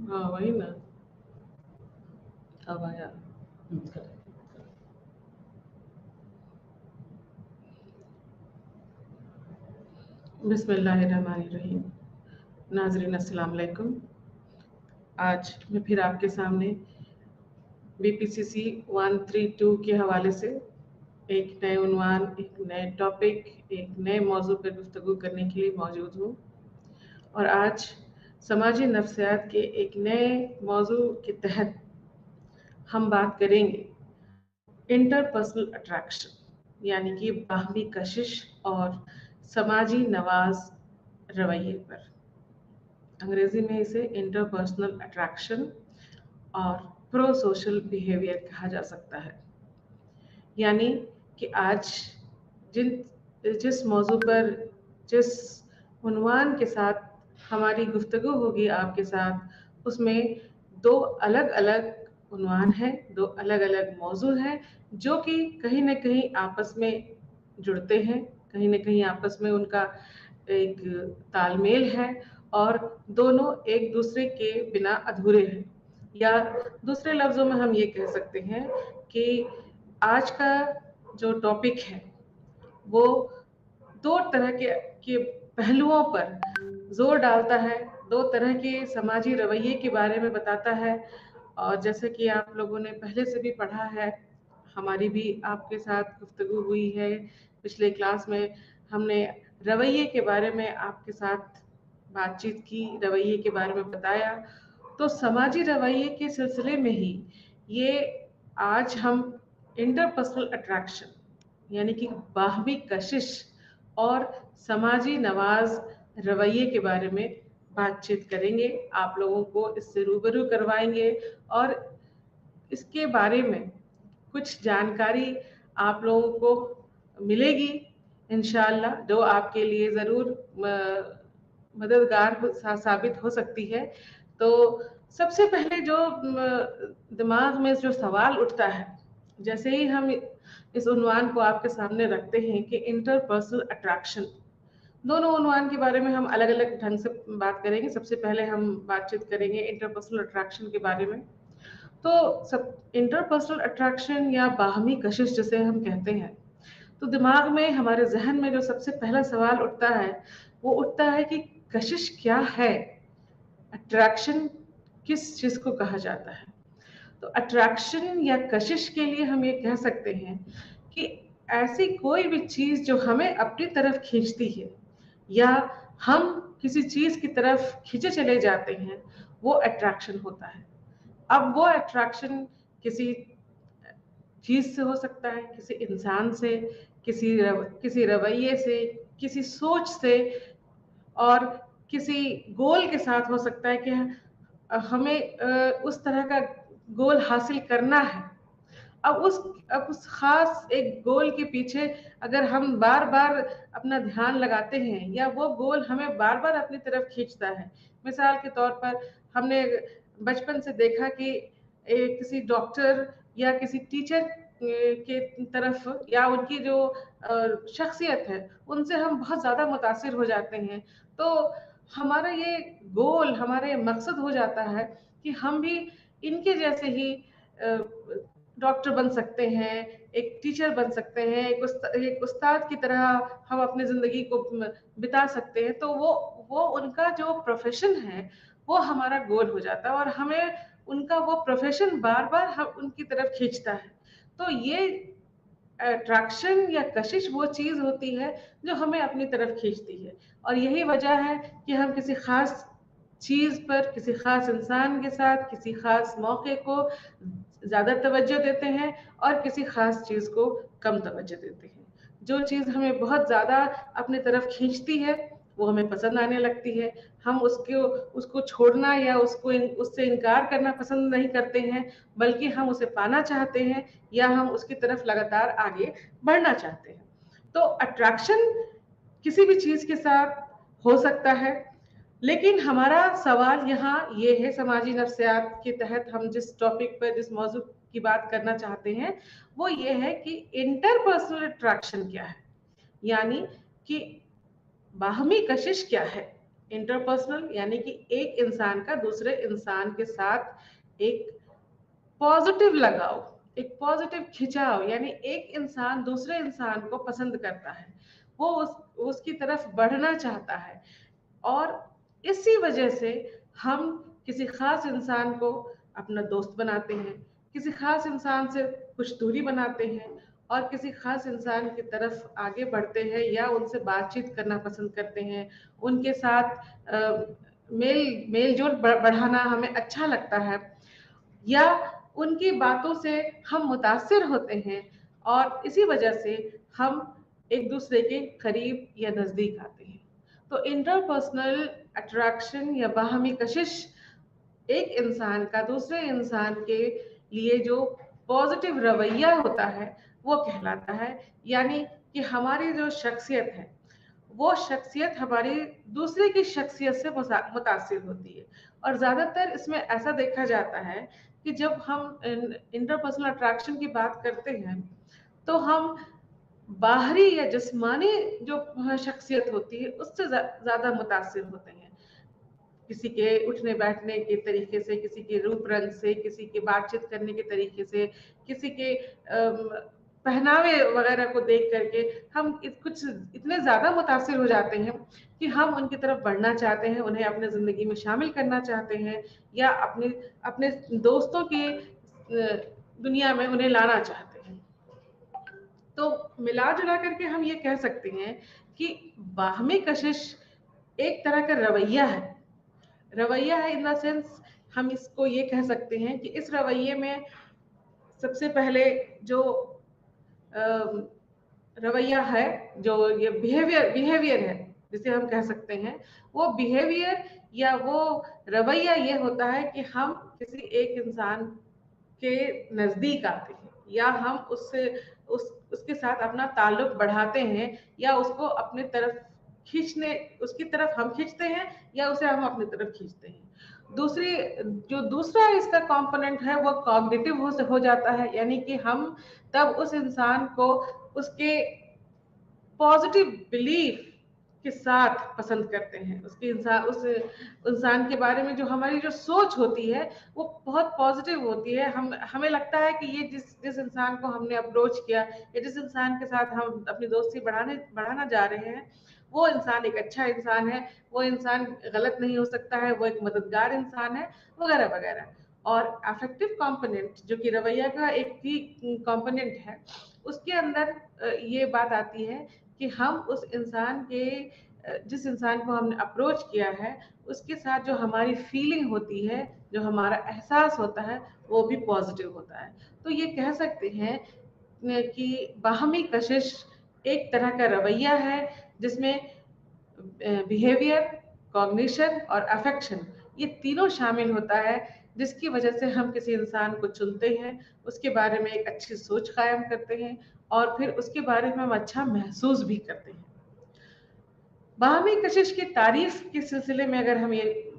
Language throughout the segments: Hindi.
हाँ वही ना, अब आया। बिस्मिल्लाहिर्रहमानिर्रहीम। नाज़रीन अस्सलाम वालेकुम। आज मैं फिर आपके सामने BPCC 132 के हवाले से एक नए उन्वान, एक नए टॉपिक, एक नए मौजू पर गुफ्तगू करने के लिए मौजूद हूँ। और आज समाजी नफ्सियात के एक नए मौजू के तहत हम बात करेंगे इंटरपर्सनल अट्रैक्शन, यानी कि बाहमी कशिश और समाजी नवाज रवैये पर। अंग्रेजी में इसे इंटरपर्सनल अट्रैक्शन और प्रो सोशल बिहेवियर कहा जा सकता है। यानी कि आज जिस मौजू पर, जिस उन्वान के साथ हमारी गुफ्तगू होगी आपके साथ, उसमें दो अलग अलग उन्वान हैं, दो अलग अलग मौजू हैं जो कि कहीं ना कहीं आपस में जुड़ते हैं, कहीं ना कहीं आपस में उनका एक तालमेल है और दोनों एक दूसरे के बिना अधूरे हैं। या दूसरे लफ्ज़ों में हम ये कह सकते हैं कि आज का जो टॉपिक है वो दो तरह के पहलुओं पर जोर डालता है, दो तरह के समाजी रवैये के बारे में बताता है। और जैसे कि आप लोगों ने पहले से भी पढ़ा है, हमारी भी आपके साथ गुफ्तगू हुई है, पिछले क्लास में हमने रवैये के बारे में आपके साथ बातचीत की, रवैये के बारे में बताया। तो समाजी रवैये के सिलसिले में ही ये आज हम इंटरपर्सनल अट्रैक्शन, यानी कि बाहमी कशिश और समाजी नवाज रवैये के बारे में बातचीत करेंगे, आप लोगों को इससे रूबरू करवाएंगे और इसके बारे में कुछ जानकारी आप लोगों को मिलेगी इंशाअल्लाह, जो आपके लिए ज़रूर मददगार साबित हो सकती है। तो सबसे पहले जो दिमाग में जो सवाल उठता है, जैसे ही हम इस उन्वान को आपके सामने रखते हैं कि इंटरपर्सनल अट्रैक्शन, दोनों उन्वान के बारे में हम अलग अलग ढंग से बात करेंगे। सबसे पहले हम बातचीत करेंगे इंटरपर्सनल अट्रैक्शन के बारे में। तो सब इंटरपर्सनल अट्रैक्शन या बाहमी कशिश जिसे हम कहते हैं, तो दिमाग में, हमारे जहन में जो सबसे पहला सवाल उठता है वो उठता है कि कशिश क्या है, अट्रैक्शन किस चीज को कहा जाता है। तो अट्रैक्शन या कशिश के लिए हम ये कह सकते हैं कि ऐसी कोई भी चीज जो हमें अपनी तरफ खींचती है या हम किसी चीज की तरफ खींचे चले जाते हैं, वो अट्रैक्शन होता है। अब वो अट्रैक्शन किसी चीज से हो सकता है, किसी इंसान से, किसी रवैये से, किसी सोच से, और किसी गोल के साथ हो सकता है कि हमें उस तरह का गोल हासिल करना है। अब उस खास एक गोल के पीछे अगर हम बार बार अपना ध्यान लगाते हैं या वो गोल हमें बार बार अपनी तरफ खींचता है, मिसाल के तौर पर हमने बचपन से देखा कि किसी डॉक्टर या किसी टीचर के तरफ या उनकी जो शख्सियत है उनसे हम बहुत ज़्यादा मुतासिर हो जाते हैं। तो हमारा ये गोल, हमारा ये मकसद हो जाता है कि हम भी इनके जैसे ही डॉक्टर बन सकते हैं, एक टीचर बन सकते हैं, एक उस्ताद की तरह हम अपनी ज़िंदगी को बिता सकते हैं। तो वो उनका जो प्रोफेशन है वो हमारा गोल हो जाता है और हमें उनका वो प्रोफेशन बार बार हम उनकी तरफ खींचता है। तो ये अट्रैक्शन या कशिश वो चीज़ होती है जो हमें अपनी तरफ खींचती है। और यही वजह है कि हम किसी खास चीज़ पर, किसी खास इंसान के साथ, किसी खास मौके को ज़्यादा तवज्जो देते हैं और किसी खास चीज़ को कम तवज्जो देते हैं। जो चीज़ हमें बहुत ज़्यादा अपनी तरफ खींचती है वो हमें पसंद आने लगती है। हम उसको छोड़ना या उससे इनकार करना पसंद नहीं करते हैं, बल्कि हम उसे पाना चाहते हैं या हम उसकी तरफ लगातार आगे बढ़ना चाहते हैं। तो अट्रैक्शन किसी भी चीज़ के साथ हो सकता है, लेकिन हमारा सवाल यहाँ ये है, समाजी नफ्सियात के तहत हम जिस टॉपिक पर, जिस मौजू की बात करना चाहते हैं, वो ये है कि इंटरपर्सनल अट्रैक्शन क्या है, यानी कि बाहमी कशिश क्या है। इंटरपर्सनल यानी कि एक इंसान का दूसरे इंसान के साथ एक पॉजिटिव लगाव, एक पॉजिटिव खिंचाव, यानी एक इंसान दूसरे इंसान को पसंद करता है, वो उसकी तरफ बढ़ना चाहता है, और इसी वजह से हम किसी खास इंसान को अपना दोस्त बनाते हैं, किसी खास इंसान से कुछ दूरी बनाते हैं, और किसी खास इंसान की तरफ आगे बढ़ते हैं या उनसे बातचीत करना पसंद करते हैं, उनके साथ मेल जोल बढ़ाना हमें अच्छा लगता है, या उनकी बातों से हम मुतासिर होते हैं, और इसी वजह से हम एक दूसरे के करीब या नजदीक आते हैं। तो इंटरपर्सनल अट्रैक्शन या बाहमी कशिश एक इंसान का दूसरे इंसान के लिए जो पॉजिटिव रवैया होता है वो कहलाता है, यानी कि हमारी जो शख्सियत है वो शख्सियत हमारी दूसरे की शख्सियत से मुतासिर होती है। और ज़्यादातर इसमें ऐसा देखा जाता है कि जब हम इंटरपर्सनल अट्रैक्शन की बात करते हैं तो हम बाहरी या जिस्मानी जो शख्सियत होती है उससे ज़्यादा मुतासिर होते हैं, किसी के उठने बैठने के तरीके से, किसी के रूप रंग से, किसी के बातचीत करने के तरीके से, किसी के पहनावे वगैरह को देख करके हम कुछ इतने ज़्यादा मुतासिर हो जाते हैं कि हम उनकी तरफ बढ़ना चाहते हैं, उन्हें अपने ज़िंदगी में शामिल करना चाहते हैं, या अपने अपने दोस्तों की दुनिया में उन्हें लाना चाहते हैं। तो मिला जुला करके हम ये कह सकते हैं कि बाहमी कशिश एक तरह का रवैया है। रवैया है इन द सेंस, हम इसको ये कह सकते हैं कि इस रवैये में सबसे पहले जो रवैया है, जो ये बिहेवियर है जिसे हम कह सकते हैं, वो बिहेवियर या वो रवैया ये होता है कि हम किसी एक इंसान के नजदीक आते हैं, या हम उसके साथ अपना ताल्लुक बढ़ाते हैं, या उसको अपने तरफ खींचने उसकी तरफ हम खींचते हैं, या उसे हम अपनी तरफ खींचते हैं। दूसरा इसका कंपोनेंट है वो कॉग्निटिव हो जाता है, यानी कि हम तब उस इंसान को उसके पॉजिटिव बिलीफ के साथ पसंद करते हैं, उस इंसान के बारे में जो हमारी जो सोच होती है वो बहुत पॉजिटिव होती है। हमें लगता है कि ये जिस इंसान को हमने अप्रोच किया, या जिस इंसान के साथ हम अपनी दोस्ती बढ़ाना जा रहे हैं, वो इंसान एक अच्छा इंसान है, वो इंसान गलत नहीं हो सकता है, वो एक मददगार इंसान है, वगैरह वगैरह। और अफेक्टिव कंपोनेंट जो कि रवैया का एक ही कंपोनेंट है, उसके अंदर ये बात आती है कि हम उस इंसान के जिस इंसान को हमने अप्रोच किया है उसके साथ जो हमारी फीलिंग होती है, जो हमारा एहसास होता है, वो भी पॉजिटिव होता है। तो ये कह सकते हैं कि बाहमी कशिश एक तरह का रवैया है जिसमें बिहेवियर, कॉग्निशन और अफेक्शन ये तीनों शामिल होता है, जिसकी वजह से हम किसी इंसान को चुनते हैं, उसके बारे में एक अच्छी सोच कायम करते हैं, और फिर उसके बारे में हम अच्छा महसूस भी करते हैं। बाहमी कशिश की तारीफ के सिलसिले में अगर हम ये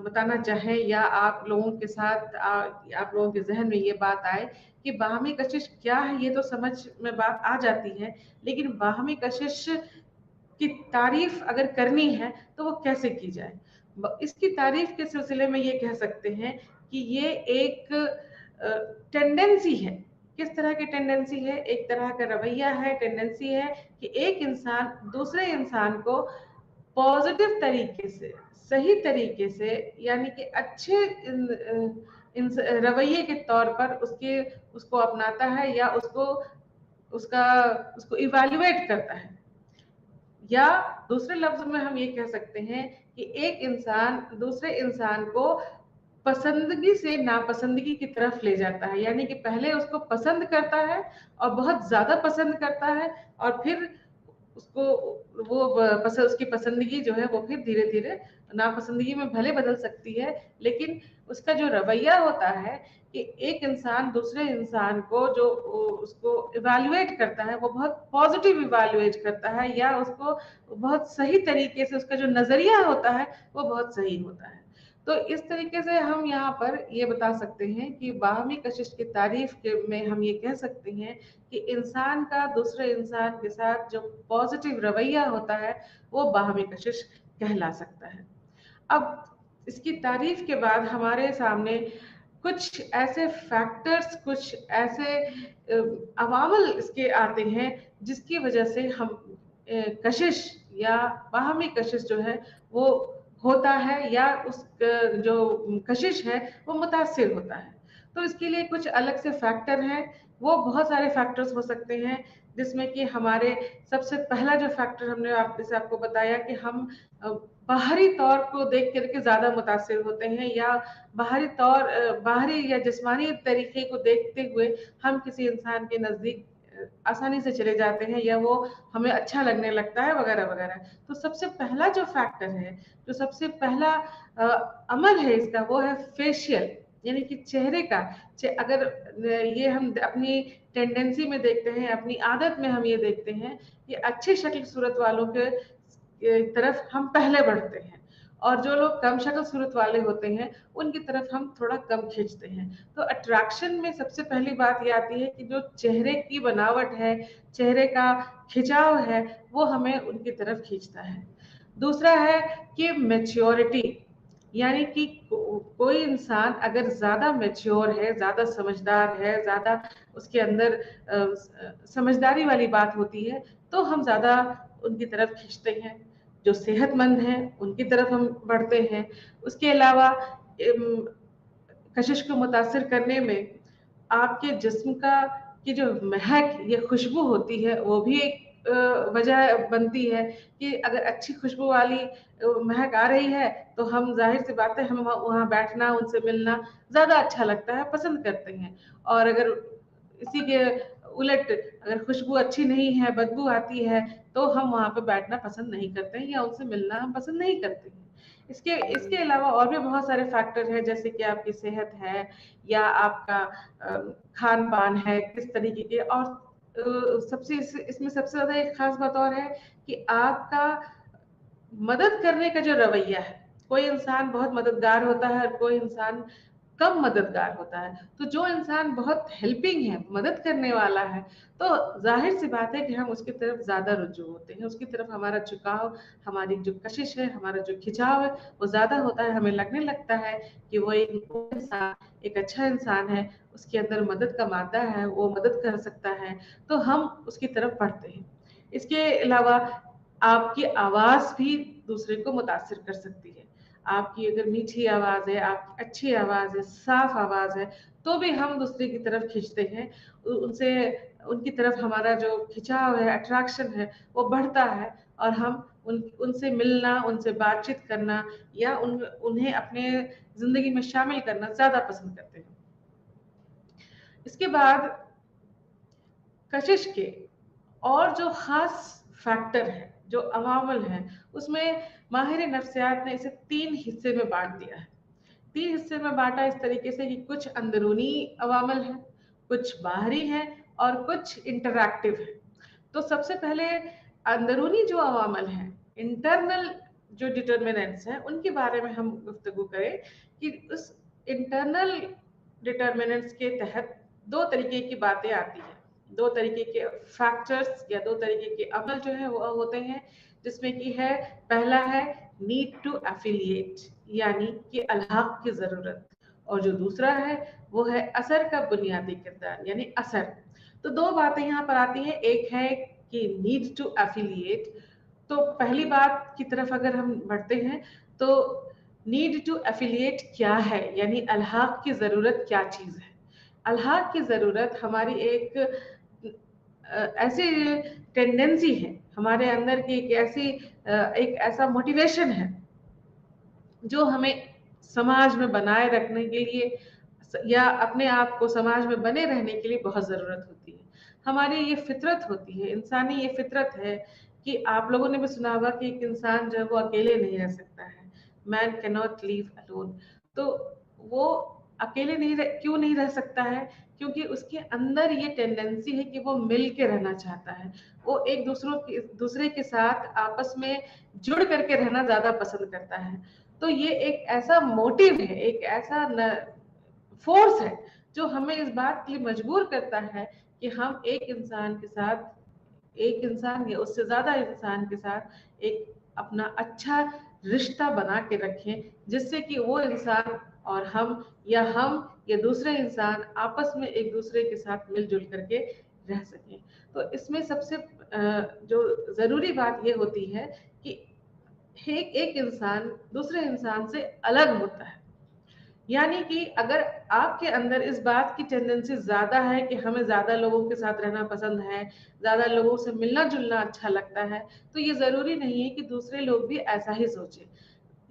बताना चाहें, या आप लोगों के साथ आप लोगों के जहन में ये बात आए कि बाहमी कशिश क्या है, ये तो समझ में बात आ जाती है, लेकिन बाहमी कशिश की तारीफ अगर करनी है तो वो कैसे की जाए। इसकी तारीफ के सिलसिले में ये कह सकते हैं कि ये एक टेंडेंसी है। किस तरह की टेंडेंसी है? एक तरह का रवैया है, टेंडेंसी है कि एक इंसान दूसरे इंसान को पॉजिटिव तरीके से, सही तरीके से, यानी कि अच्छे रवैये के तौर पर उसको अपनाता है, या उसको इवैल्यूएट करता है। या दूसरे लफ्ज में हम ये कह सकते हैं कि एक इंसान दूसरे इंसान को पसंदगी से नापसंदगी की तरफ ले जाता है, यानी कि पहले उसको पसंद करता है और बहुत ज्यादा पसंद करता है, और फिर उसको उसकी पसंदगी जो है वो फिर धीरे धीरे नापसंदगी में भले बदल सकती है, लेकिन उसका जो रवैया होता है कि एक इंसान दूसरे इंसान को जो उसको इवैल्यूएट करता है वो बहुत पॉजिटिव इवैल्यूएट करता है, या उसको बहुत सही तरीके से, उसका जो नजरिया होता है वो बहुत सही होता है। तो इस तरीके से हम यहाँ पर ये बता सकते हैं कि बाहमी कशिश की तारीफ में हम ये कह सकते हैं कि इंसान का दूसरे इंसान के साथ जो पॉजिटिव रवैया होता है वो बाहमी कशिश कहला सकता है। अब इसकी तारीफ के बाद हमारे सामने कुछ ऐसे फैक्टर्स, कुछ ऐसे अवामल इसके आते हैं जिसकी वजह से हम कशिश या बाहमी कशिश जो है वो होता है, या उस जो कशिश है वो मुतासिर होता है। तो इसके लिए कुछ अलग से फैक्टर हैं, वो बहुत सारे फैक्टर्स हो सकते हैं, जिसमें कि हमारे सबसे पहला जो फैक्टर हमने जैसे आपको बताया कि हम बाहरी तौर को देख करके ज्यादा मुतासिर होते हैं, या बाहरी या जिस्मानी तरीके को देखते हुए हम किसी इंसान के नजदीक आसानी से चले जाते हैं, या वो हमें अच्छा लगने लगता है वगैरह वगैरह। तो सबसे पहला जो फैक्टर है, जो सबसे पहला अमल है इसका, वो है फेशियल, यानी कि चेहरे का। अगर ये हम अपनी टेंडेंसी में देखते हैं, अपनी आदत में हम ये देखते हैं कि अच्छी शक्ल सूरत वालों के तरफ हम पहले बढ़ते हैं, और जो लोग कम शक्ल सूरत वाले होते हैं उनकी तरफ हम थोड़ा कम खींचते हैं। तो अट्रैक्शन में सबसे पहली बात ये आती है कि जो चेहरे की बनावट है, चेहरे का खिंचाव है, वो हमें उनकी तरफ खींचता है। दूसरा है कि मैच्योरिटी, यानी कि कोई इंसान अगर ज्यादा मैच्योर है, ज्यादा समझदार है, ज्यादा उसके अंदर समझदारी वाली बात होती है, तो हम ज्यादा उनकी तरफ खींचते हैं। जो सेहतमंद हैं उनकी तरफ हम बढ़ते हैं। उसके अलावा कशिश को मुतासिर करने में आपके जिस्म का की जो महक या खुशबू होती है वो भी एक वजह बनती है कि अगर अच्छी खुशबू वाली महक आ रही है तो हम, जाहिर सी बात है, हम वहाँ बैठना, उनसे मिलना ज्यादा अच्छा लगता है, पसंद करते हैं। और अगर इसी के उलट अगर खुशबू अच्छी नहीं है, बदबू आती है, तो हम वहाँ पे बैठना पसंद नहीं करते हैं, या उनसे मिलना हम पसंद नहीं करते हैं। इसके इसके अलावा और भी बहुत सारे फैक्टर हैं, जैसे कि आपकी सेहत है, या आपका खान पान है किस तरीके के। और सबसे इसमें सबसे ज्यादा एक खास बात और है कि आपका मदद करने का जो रवैया है। कोई इंसान बहुत मददगार होता है और कोई इंसान कम मददगार होता है। तो जो इंसान बहुत हेल्पिंग है, मदद करने वाला है, तो जाहिर सी बात है कि हम उसकी तरफ ज्यादा रुजू होते हैं, उसकी तरफ हमारा झुकाव, हमारी जो कशिश है, हमारा जो खिंचाव है वो ज्यादा होता है। हमें लगने लगता है कि वो एक इंसान एक अच्छा इंसान है, उसके अंदर मदद का मादा है, वो मदद कर सकता है, तो हम उसकी तरफ बढ़ते हैं। इसके अलावा आपकी आवाज भी दूसरे को मुतासिर कर सकती है। आपकी अगर मीठी आवाज है, आपकी अच्छी आवाज है, साफ आवाज है, तो भी हम दूसरे की तरफ खींचते हैं, उनसे उनकी तरफ हमारा जो खिंचाव है, अट्रैक्शन है, वो बढ़ता है, और हम उनसे मिलना, उनसे बातचीत करना, या उन्हें अपने जिंदगी में शामिल करना ज्यादा पसंद करते हैं। इसके बाद कशिश के और जो खास फैक्टर है, जो अवामल है, उसमें माहिर नफ्सियात ने इसे 3 हिस्से में बांट दिया है। 3 हिस्से में बांटा इस तरीके से कि कुछ अंदरूनी अवामल है, कुछ बाहरी है, और कुछ इंटरैक्टिव है। तो सबसे पहले अंदरूनी जो अवामल है, इंटरनल जो डिटर्मिनेंट्स हैं, उनके बारे में हम गुफ्तगू करें कि उस इंटरनल डिटर्मिनेंट्स के तहत 2 तरीके की बातें आती हैं, 2 तरीके के फैक्टर्स या 2 तरीके के अमल जो है वो होते हैं, जिसमें कि है, पहला है नीड टू एफिलिएट, यानी कि अल्हाक की जरूरत, और जो दूसरा है वो है असर का बुनियादी किरदार, यानी असर। तो 2 बातें यहाँ पर आती हैं, एक है कि नीड टू एफिलिएट। तो पहली बात की तरफ अगर हम बढ़ते हैं, तो नीड टू एफिलिएट क्या है, यानी अल्हाक की जरूरत क्या चीज है। अल्हाक की जरूरत हमारी एक ऐसी टेंडेंसी है, हमारे अंदर की एक ऐसा मोटिवेशन है जो हमें समाज में बनाए रखने के लिए, या अपने आप को समाज में बने रहने के लिए बहुत जरूरत होती है। हमारी ये फितरत होती है, इंसानी ये फितरत है कि आप लोगों ने भी सुना होगा कि एक इंसान जो है वो अकेले नहीं रह सकता है, man can not live alone. तो वो अकेले क्यों नहीं रह सकता है? क्योंकि उसके अंदर ये टेंडेंसी है कि वो मिल के रहना चाहता है, वो एक दूसरे के साथ आपस में जुड़ करके रहना ज्यादा पसंद करता है। तो ये एक ऐसा मोटिव है, एक ऐसा फोर्स है जो हमें इस बात के लिए मजबूर करता है कि हम एक इंसान के साथ, एक इंसान या उससे ज्यादा इंसान के साथ एक अपना अच्छा रिश्ता बना के रखें, जिससे कि वो इंसान और हम या दूसरे इंसान आपस में एक दूसरे के साथ मिलजुल करके रह सकें। तो इसमें सबसे जो ज़रूरी बात ये होती है कि एक इंसान दूसरे इंसान से अलग होता है। यानी कि अगर आपके अंदर इस बात की टेंडेंसी ज्यादा है कि हमें ज्यादा लोगों के साथ रहना पसंद है, ज्यादा लोगों से मिलना जुलना अच्छा लगता है, तो ये जरूरी नहीं है कि दूसरे लोग भी ऐसा ही सोचें।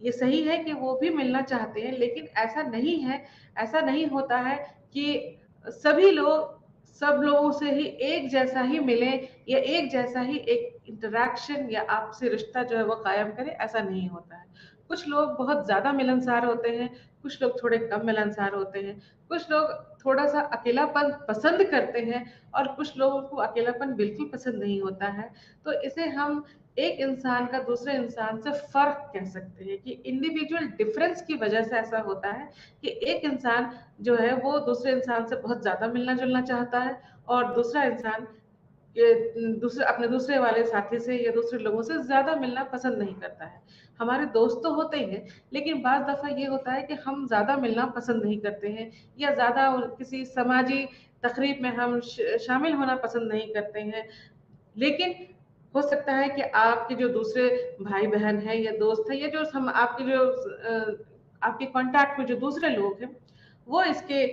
ये सही है कि वो भी मिलना चाहते हैं, लेकिन ऐसा नहीं है, ऐसा नहीं होता है कि सभी लोग सब लोगों से ही एक जैसा ही मिलें या एक जैसा ही एक इंटरेक्शन या आपसे रिश्ता जो है वो कायम करें, ऐसा नहीं होता है। कुछ लोग बहुत ज्यादा मिलनसार होते हैं, कुछ लोग थोड़े कम मिलनसार होते हैं, कुछ लोग थोड़ा सा अकेलापन पसंद करते हैं और कुछ लोगों को अकेलापन बिल्कुल पसंद नहीं होता है। तो इसे हम एक इंसान का दूसरे इंसान से फर्क कह सकते हैं कि इंडिविजुअल डिफरेंस की वजह से ऐसा होता है कि एक इंसान जो है वो दूसरे इंसान से बहुत ज्यादा मिलना जुलना चाहता है और दूसरा इंसान दूसरे अपने दूसरे वाले साथी से या दूसरे लोगों से ज्यादा मिलना पसंद नहीं करता है। हमारे दोस्त तो होते हैं, लेकिन बाज दफा ये होता है कि हम ज्यादा मिलना पसंद नहीं करते हैं या ज्यादा किसी समाजी तकरीब में हम शामिल होना पसंद नहीं करते हैं। लेकिन हो सकता है कि आपके जो दूसरे भाई बहन हैं या दोस्त हैं या जो हम आपके जो आपके कांटेक्ट में जो दूसरे लोग हैं, वो इसके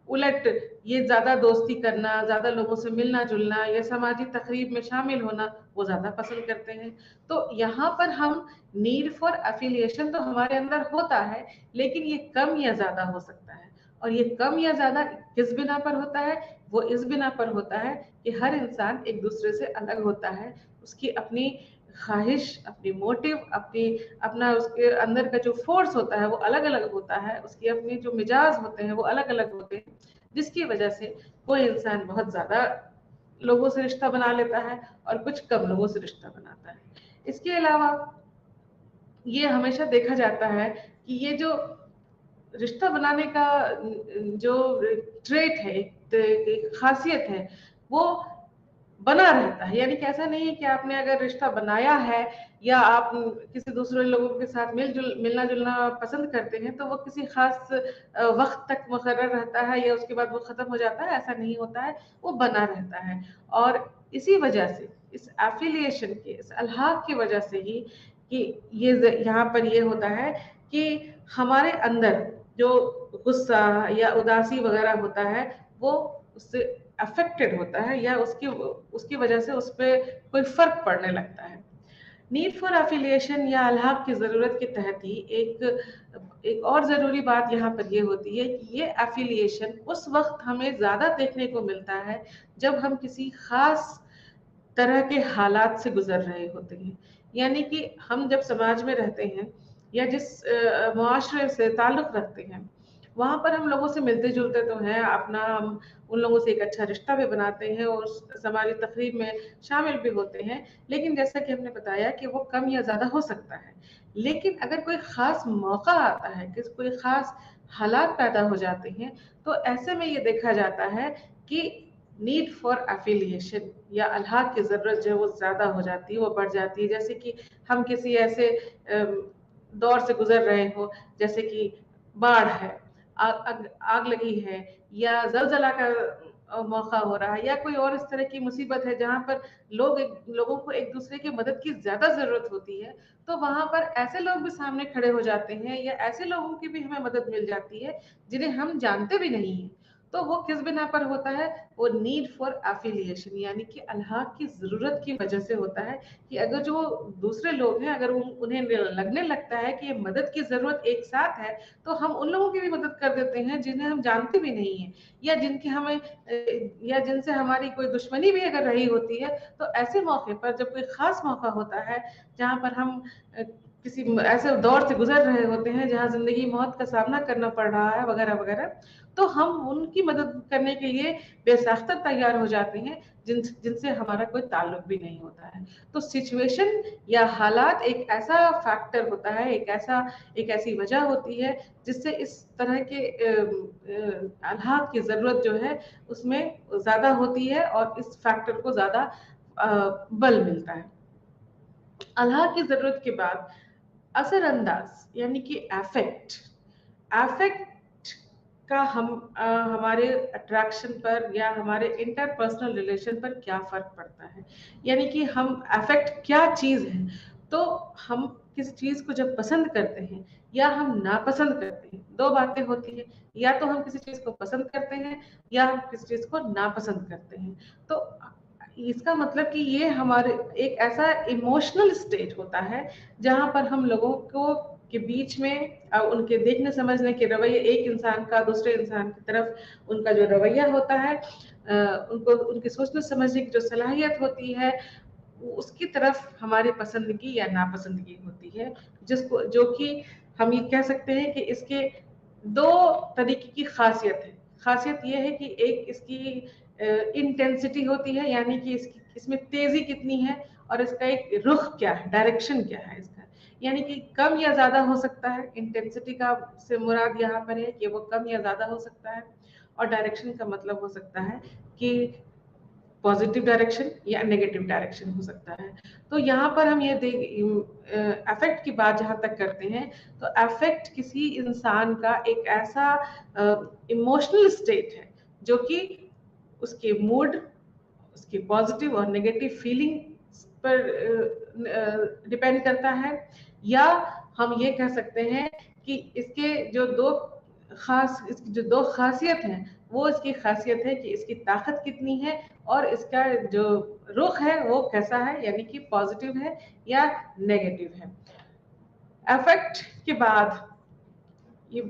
उलट ये ज्यादा दोस्ती करना, ज्यादा लोगों से मिलना जुलना या सामाजिक तकरीब में शामिल होना वो ज्यादा पसंद करते हैं। तो यहाँ पर हम नीड फॉर एफिलिएशन तो हमारे अंदर होता है, लेकिन ये कम या ज्यादा हो सकता है। और ये कम या ज्यादा किस बिना पर होता है? वो इस बिना पर होता है कि हर इंसान एक दूसरे से अलग होता है। उसकी अपनी ख्वाहिश, अपनी मोटिव, अपनी अपना उसके अंदर का जो फोर्स होता है वो अलग अलग होता है, उसकी अपनी जो मिजाज होते हैं वो अलग अलग होते हैं, जिसकी वजह से कोई इंसान बहुत ज्यादा लोगों से रिश्ता बना लेता है और कुछ कम लोगों से रिश्ता बनाता है। इसके अलावा ये हमेशा देखा जाता है कि ये जो रिश्ता बनाने का जो ट्रेट है, एक खासियत है, वो बना रहता है। यानी कि ऐसा नहीं है कि आपने अगर रिश्ता बनाया है या आप किसी दूसरे लोगों के साथ मिलना जुलना पसंद करते हैं तो वो किसी खास वक्त तक मुकर्रर रहता है या उसके बाद वो खत्म हो जाता है, ऐसा नहीं होता है। वो बना रहता है। और इसी वजह से इस एफिलिएशन के, इस अलहाक की वजह से ही कि ये यहाँ पर ये होता है कि हमारे अंदर जो गुस्सा या उदासी वगैरह होता है वो उससे अफेक्टेड होता है या उसकी उसकी वजह से उस पर कोई फर्क पड़ने लगता है। नीड फॉर एफिलिएशन या अलहाक की जरूरत के तहत ही एक और जरूरी बात यहाँ पर ये होती है कि ये एफिलिएशन उस वक्त हमें ज्यादा देखने को मिलता है जब हम किसी खास तरह के हालात से गुजर रहे होते हैं। यानी कि हम जब समाज में रहते हैं या जिस मुआशरे से ताल्लुक रखते हैं, वहां पर हम लोगों से मिलते जुलते तो हैं, अपना हम उन लोगों से एक अच्छा रिश्ता भी बनाते हैं और समाजी तकरीब में शामिल भी होते हैं। लेकिन जैसा कि हमने बताया कि वो कम या ज्यादा हो सकता है। लेकिन अगर कोई खास मौका आता है कि कोई खास हालात पैदा हो जाते हैं, तो ऐसे में ये देखा जाता है कि नीड फॉर एफिलिएशन या अलहाक की जरूरत जो है वो ज्यादा हो जाती है, वो बढ़ जाती है। जैसे कि हम किसी ऐसे दौर से गुजर रहे हो, जैसे कि बाढ़ है, आग लगी है, या जलजला का मौका हो रहा है, या कोई और इस तरह की मुसीबत है जहां पर लोगों को एक दूसरे की मदद की ज्यादा जरूरत होती है। तो वहां पर ऐसे लोग भी सामने खड़े हो जाते हैं या ऐसे लोगों की भी हमें मदद मिल जाती है जिन्हें हम जानते भी नहीं है। तो वो किस बिना पर होता है? वो नीड फॉर एफिलिएशन यानी कि अलहाक की जरूरत की वजह से होता है कि अगर जो दूसरे लोग हैं, अगर उन्हें लगने लगता है कि ये मदद की जरूरत एक साथ है, तो हम उन लोगों की भी मदद कर देते हैं जिन्हें हम जानते भी नहीं है या जिनके हमें या जिनसे हमारी कोई दुश्मनी भी अगर रही होती है। तो ऐसे मौके पर जब कोई खास मौका होता है जहां पर हम किसी ऐसे दौर से गुजर रहे होते हैं जहां जिंदगी मौत का सामना करना पड़ रहा है वगैरह वगैरह, तो हम उनकी मदद करने के लिए बेसाख्ता तैयार हो जाते हैं जिनसे हमारा कोई ताल्लुक भी नहीं होता है। तो सिचुएशन या हालात एक ऐसा फैक्टर होता है, एक ऐसी वजह होती है जिससे इस तरह के अलहाक की जरूरत जो है उसमें ज्यादा होती है और इस फैक्टर को ज्यादा बल मिलता है। अल्लाह की जरूरत के बाद असरअंदाज यानी कि अफेक्ट का हमारे अट्रैक्शन पर या हमारे इंटरपर्सनल रिलेशन पर क्या फर्क पड़ता है, यानी कि हम अफेक्ट क्या चीज है। तो हम किसी चीज को जब पसंद करते हैं या हम नापसंद करते हैं, दो बातें होती है, या तो हम किसी चीज को पसंद करते हैं या हम किसी चीज को नापसंद करते हैं। तो इसका मतलब कि ये हमारे एक ऐसा इमोशनल स्टेट होता है जहां पर हम लोगों को के बीच में उनके देखने समझने के रवैये, एक इंसान का दूसरे इंसान की तरफ उनका जो रवैया होता है, उनको उनकी सोचने समझने की जो सलाहियत होती है, उसकी तरफ हमारी पसंदगी या नापसंदगी होती है, जिसको जो कि हम ये कह सकते हैं कि इसके दो तरीके की खासियत है। खासियत ये है कि एक इसकी इंटेंसिटी होती है, यानी कि इसमें तेजी कितनी है, और इसका एक रुख क्या है, डायरेक्शन क्या है इसका, यानी कि कम या ज्यादा हो सकता है। इंटेंसिटी का से मुराद यहाँ पर है कि वो कम या ज्यादा हो सकता है, और डायरेक्शन का मतलब हो सकता है कि पॉजिटिव डायरेक्शन या नेगेटिव डायरेक्शन हो सकता है। तो यहाँ पर हम ये देख अफेक्ट की बात जहाँ तक करते हैं, तो अफेक्ट किसी इंसान का एक ऐसा इमोशनल स्टेट है जो कि उसके मूड, उसकी पॉजिटिव और नेगेटिव फीलिंग पर डिपेंड करता है। या हम ये कह सकते हैं कि इसके जो इसकी जो दो खासियत हैं, वो इसकी खासियत है कि इसकी ताकत कितनी है और इसका जो रुख है वो कैसा है, यानी कि पॉजिटिव है या नेगेटिव है। अफेक्ट के बाद ये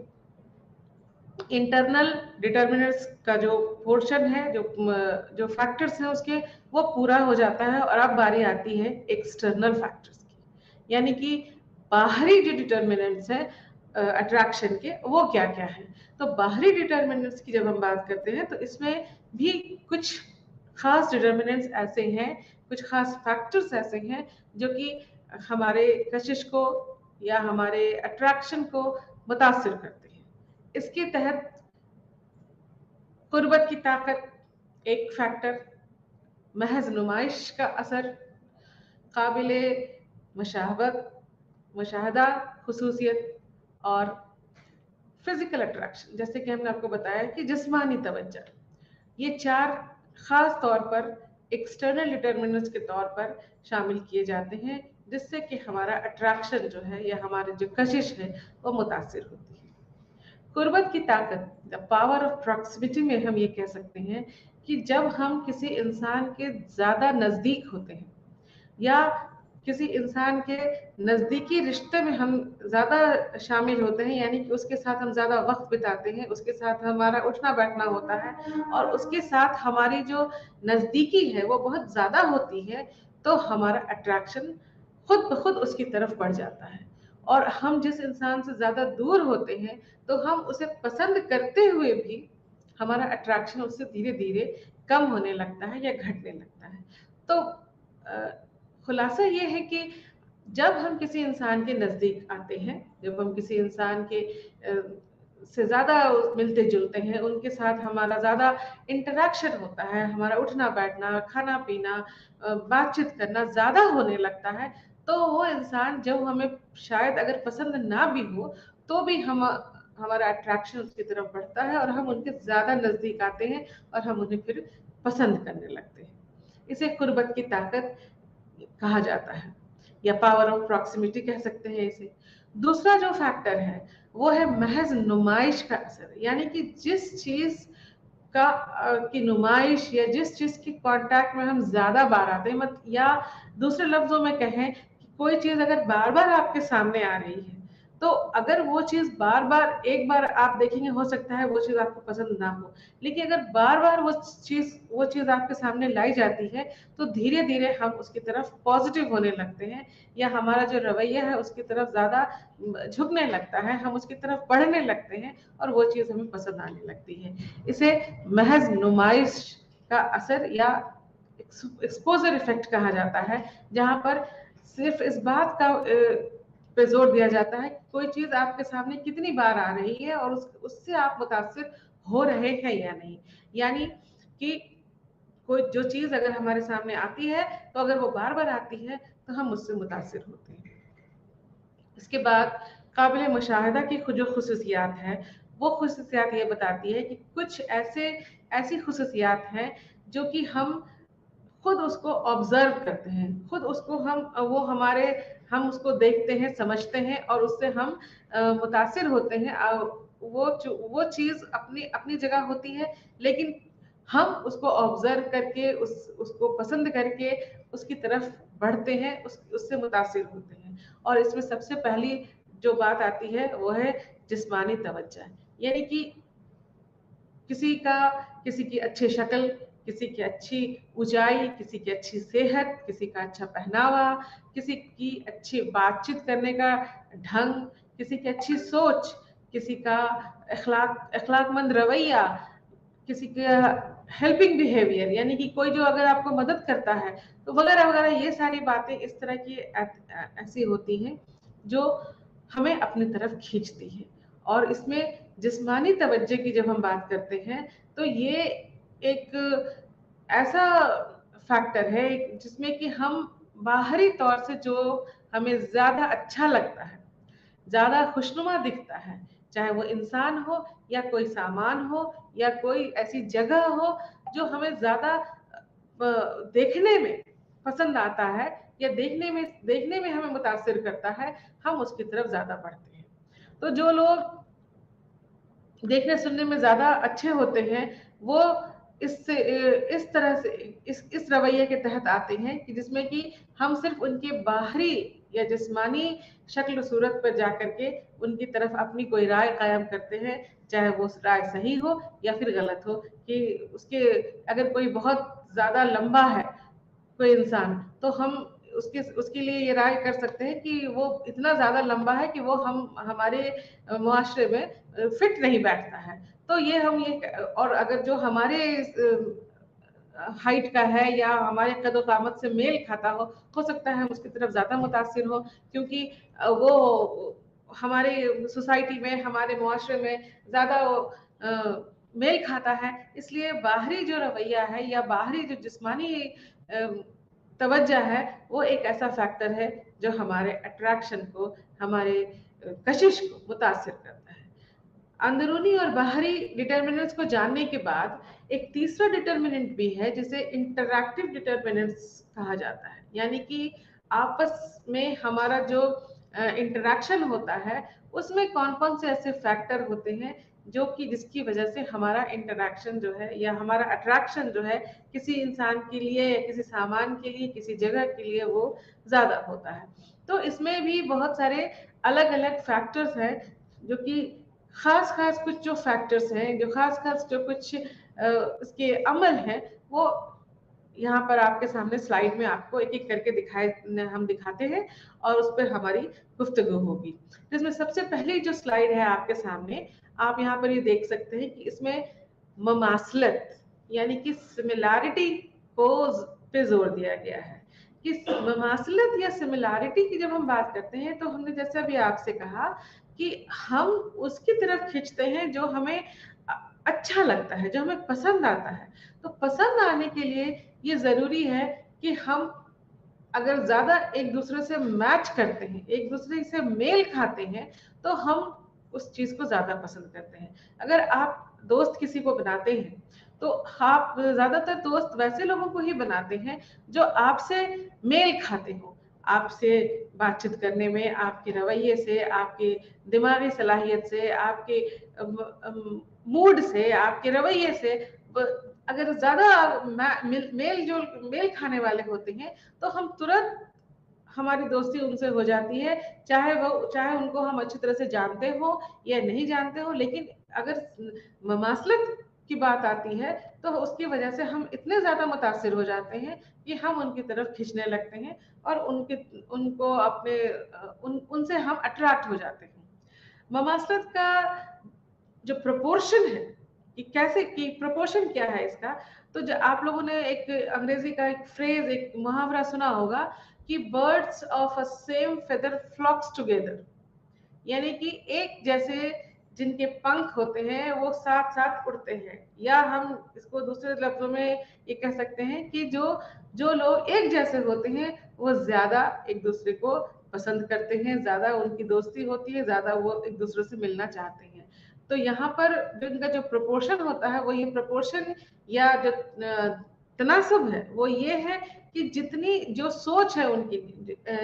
इंटरनल डिटर्मिनेंट्स का जो पोर्शन है, जो फैक्टर्स हैं उसके, वो पूरा हो जाता है, और अब बारी आती है एक्सटर्नल फैक्टर्स की, यानी कि बाहरी जो डिटर्मिनेंट्स हैं अट्रैक्शन के, वो क्या क्या है। तो बाहरी डिटर्मिनेंट्स की जब हम बात करते हैं तो इसमें भी कुछ खास डिटर्मिनेंट्स ऐसे हैं, कुछ खास फैक्टर्स ऐसे हैं जो कि हमारे कशिश को या हमारे अट्रैक्शन को मुतासिर करते हैं। इसके तहत कुर्बत की ताकत एक फैक्टर, महज नुमाइश का असर, काबिले मुशाहदा खुसूसियत, और फिजिकल अट्रैक्शन, जैसे कि हमने आपको बताया कि जिस्मानी तवज्जो, ये चार खास तौर पर एक्सटर्नल डिटर्मिनेंट्स के तौर पर शामिल किए जाते हैं, जिससे कि हमारा अट्रैक्शन जो है या हमारी जो कशिश है वो मुतासिर होती है। कुर्बत की ताकत, द पावर ऑफ प्रॉक्सिमिटी में हम ये कह सकते हैं कि जब हम किसी इंसान के ज्यादा नजदीक होते हैं या किसी इंसान के नजदीकी रिश्ते में हम ज्यादा शामिल होते हैं, यानी कि उसके साथ हम ज्यादा वक्त बिताते हैं, उसके साथ हमारा उठना बैठना होता है और उसके साथ हमारी जो नजदीकी है वो बहुत ज्यादा होती है, तो हमारा अट्रैक्शन खुद ब खुद उसकी तरफ बढ़ जाता है। और हम जिस इंसान से ज्यादा दूर होते हैं तो हम उसे पसंद करते हुए भी हमारा अट्रैक्शन उससे धीरे धीरे कम होने लगता है या घटने लगता है। तो खुलासा ये है कि जब हम किसी इंसान के नजदीक आते हैं, जब हम किसी इंसान के से ज्यादा मिलते जुलते हैं, उनके साथ हमारा ज्यादा इंटरेक्शन होता है, हमारा उठना बैठना, खाना पीना, बातचीत करना ज्यादा होने लगता है, तो वो इंसान जब हमें शायद अगर पसंद ना भी हो तो भी हमारा अट्रैक्शन उसकी तरफ बढ़ता है और हम उनके ज्यादा नजदीक आते हैं और हम उन्हें फिर पसंद करने लगते हैं। इसे कुर्बत की ताकत कहा जाता है या पावर ऑफ प्रॉक्सिमिटी कह सकते हैं इसे। दूसरा जो फैक्टर है वो है महज नुमाइश का असर, यानी कि जिस चीज की नुमाइश या जिस चीज की कांटेक्ट में हम ज्यादा बार आते हैं, मत या दूसरे लफ्जों में कहें कि कोई चीज अगर बार बार आपके सामने आ रही है, तो अगर वो चीज बार बार, एक बार आप देखेंगे हो सकता है वो चीज आपको पसंद ना हो, लेकिन अगर बार बार वो चीज आपके सामने लाई जाती है तो धीरे धीरे हम उसकी तरफ पॉजिटिव होने लगते हैं, या हमारा जो रवैया है उसकी तरफ ज्यादा झुकने लगता है, हम उसकी तरफ बढ़ने लगते हैं और वो चीज हमें पसंद आने लगती है। इसे महज नुमाइश का असर या एक्सपोजर इफेक्ट कहा जाता है, जहां पर सिर्फ इस बात का पे जोर दिया जाता है कि कोई चीज आपके सामने कितनी बार आ रही है और उससे आप मुतासिर हो रहे हैं या नहीं। यानी कि कोई जो चीज अगर हमारे सामने आती है तो अगर वो बार बार आती है तो हम उससे मुतासिर होते हैं। इसके बाद काबिल मुशाहिदा की जो खुसूसियात हैं, वो खुसूसियात ये बताती है कि कुछ ऐसी खुसूसियात हैं जो कि हम खुद उसको ऑब्जर्व करते हैं, खुद उसको हम उसको देखते हैं, समझते हैं और उससे हम मुतासिर होते हैं। वो चीज अपनी अपनी जगह होती है, लेकिन हम उसको ऑब्जर्व करके उसको पसंद करके उसकी तरफ बढ़ते हैं, उससे मुतासिर होते हैं। और इसमें सबसे पहली जो बात आती है वो है जिस्मानी तवज्जो, यानी कि किसी की अच्छी शक्ल, किसी की अच्छी ऊंचाई, किसी की अच्छी सेहत, किसी का अच्छा पहनावा, किसी की अच्छी बातचीत करने का ढंग, किसी की अच्छी सोच, किसी का अखलाकमंद रवैया, किसी का हेल्पिंग बिहेवियर, यानी कि कोई जो अगर आपको मदद करता है तो वगैरह वगैरह, ये सारी बातें इस तरह की ऐसी होती हैं जो हमें अपनी तरफ खींचती है। और इसमें जिस्मानी तवज्जो की जब हम बात करते हैं तो ये एक ऐसा फैक्टर है जिसमें कि हम बाहरी तौर से जो हमें ज्यादा अच्छा लगता है, ज्यादा खुशनुमा दिखता है, चाहे वो इंसान हो या कोई सामान हो या कोई ऐसी जगह हो जो हमें ज्यादा देखने में पसंद आता है या देखने में हमें मुतासिर करता है, हम उसकी तरफ ज्यादा बढ़ते हैं। तो जो लोग देखने सुनने में ज्यादा अच्छे होते हैं वो इससे इस तरह से इस रवैये के तहत आते हैं कि जिसमें कि हम सिर्फ उनके बाहरी या जिस्मानी शक्ल सूरत पर जाकर के उनकी तरफ अपनी कोई राय कायम करते हैं, चाहे वो राय सही हो या फिर गलत हो। कि उसके अगर कोई बहुत ज्यादा लंबा है कोई इंसान, तो हम उसके उसके लिए ये राय कर सकते हैं कि वो इतना ज्यादा लंबा है कि वो हमारे मुआशरे में फिट नहीं बैठता है। तो ये और अगर जो हमारे हाइट का है या हमारे कदो कामत से मेल खाता हो सकता है हम उसकी तरफ ज्यादा मुतासिर हो, क्योंकि वो हमारे सोसाइटी में, हमारे मुआशरे में ज्यादा मेल खाता है। इसलिए बाहरी जो रवैया है या बाहरी जो जिस्मानी तवज्जो है वो एक ऐसा फैक्टर है जो हमारे अट्रैक्शन को, हमारे कशिश को मुतासिर करता है। अंदरूनी और बाहरी डिटर्मिनेंट्स को जानने के बाद एक तीसरा डिटर्मिनेंट भी है जिसे इंटरैक्टिव डिटर्मिनेंट्स कहा जाता है, यानी कि आपस में हमारा जो इंटरैक्शन होता है उसमें कौन कौन से ऐसे फैक्टर होते हैं जो कि जिसकी वजह से हमारा इंटरैक्शन जो है या हमारा अट्रैक्शन जो है किसी इंसान के लिए या किसी सामान के लिए, किसी जगह के लिए वो ज्यादा होता है। तो इसमें भी बहुत सारे अलग अलग फैक्टर्स हैं जो कि खास खास कुछ जो फैक्टर्स हैं, जो खास खास जो कुछ इसके अमल हैं, वो यहाँ पर आपके सामने स्लाइड में आपको एक एक करके हम दिखाते हैं और उस पर हमारी गुफ्तगू होगी। जिसमें सबसे पहली जो स्लाइड है आपके सामने, आप यहाँ पर ये देख सकते हैं कि इसमें ममासलत यानी कि सिमिलैरिटी को पे जोर दिया गया है। कि ममासलत या सिमिलैरिटी की जब हम बात करते हैं तो हमने जैसे अभी आपसे कहा कि हम उसकी तरफ खींचते हैं जो हमें अच्छा लगता है, जो हमें पसंद आता है। तो पसंद आने के लिए ये जरूरी है कि हम अगर ज्यादा एक दूसरे से मैच करते हैं, एक दूसरे से मेल खाते हैं, तो हम उस चीज को ज्यादा पसंद करते हैं। अगर आप दोस्त किसी को बनाते हैं तो आप ज्यादातर दोस्त वैसे लोगों को ही बनाते हैं जो आपसे मेल खाते हो, आपसे बातचीत करने में, आपके रवैये से, आपके दिमागी सलाहियत से, आपके मूड से, आपके रवैये से। अगर ज्यादा मेल खाने वाले होते हैं तो हम तुरंत हमारी दोस्ती उनसे हो जाती है, चाहे उनको हम अच्छी तरह से जानते हो या नहीं जानते हो। लेकिन अगर ममासलत की बात आती है तो उसकी वजह से हम इतने ज्यादा मुतासिर हो जाते हैं कि हम उनकी तरफ खींचने लगते हैं और उनको उनसे हम अट्रैक्ट हो जाते हैं। ममासलत का जो प्रोपोर्शन है कि कैसे की प्रोपोर्शन क्या है इसका, तो जो आप लोगों ने एक अंग्रेजी का एक फ्रेज, एक मुहावरा सुना होगा कि birds of a same feather flocks together, यानी कि एक जैसे जिनके पंख होते हैं वो साथ साथ उड़ते हैं, या हम इसको दूसरे लफ्जों में ये कह सकते हैं कि जो जो लोग एक जैसे होते हैं वो ज्यादा एक दूसरे को पसंद करते हैं, ज्यादा उनकी दोस्ती होती है, ज्यादा वो एक दूसरे से मिलना चाहते हैं। तो यहाँ पर जो इनका जो प्रोपोर्शन होता है वो ये प्रोपोर्शन या जो तनासब है वो ये है कि जितनी जो सोच है उनकी,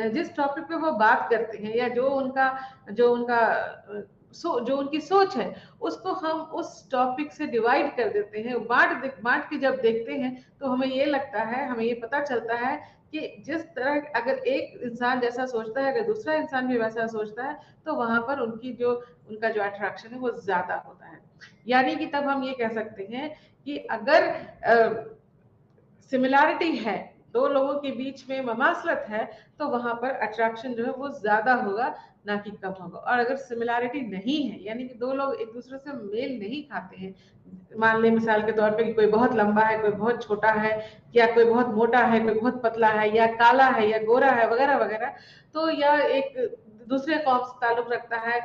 जिस टॉपिक पे वो बात करते हैं, या जो उनका जो उनकी सोच है उसको हम उस टॉपिक से डिवाइड कर देते हैं, बांट के जब देखते हैं तो हमें ये लगता है, हमें ये पता चलता है कि जिस तरह अगर एक इंसान जैसा सोचता है, अगर दूसरा इंसान भी वैसा सोचता है, तो वहां पर उनका जो अट्रैक्शन है वो ज्यादा होता है। यानी कि तब हम ये कह सकते हैं कि अगर सिमिलैरिटी है, दो लोगों के बीच में ममासलत है, तो वहां पर अट्रैक्शन जो है वो ज्यादा होगा, ना कि कम होगा। और अगर सिमिलैरिटी नहीं है, यानी कि दो लोग एक दूसरे से मेल नहीं खाते हैं, मान लें मिसाल के तौर पे कि कोई बहुत लंबा है, कोई बहुत छोटा है, या कोई बहुत मोटा है, कोई बहुत पतला है, या काला है या गोरा है, वगैरह वगैरह, तो या एक दूसरे कौम से ताल्लुक रखता है,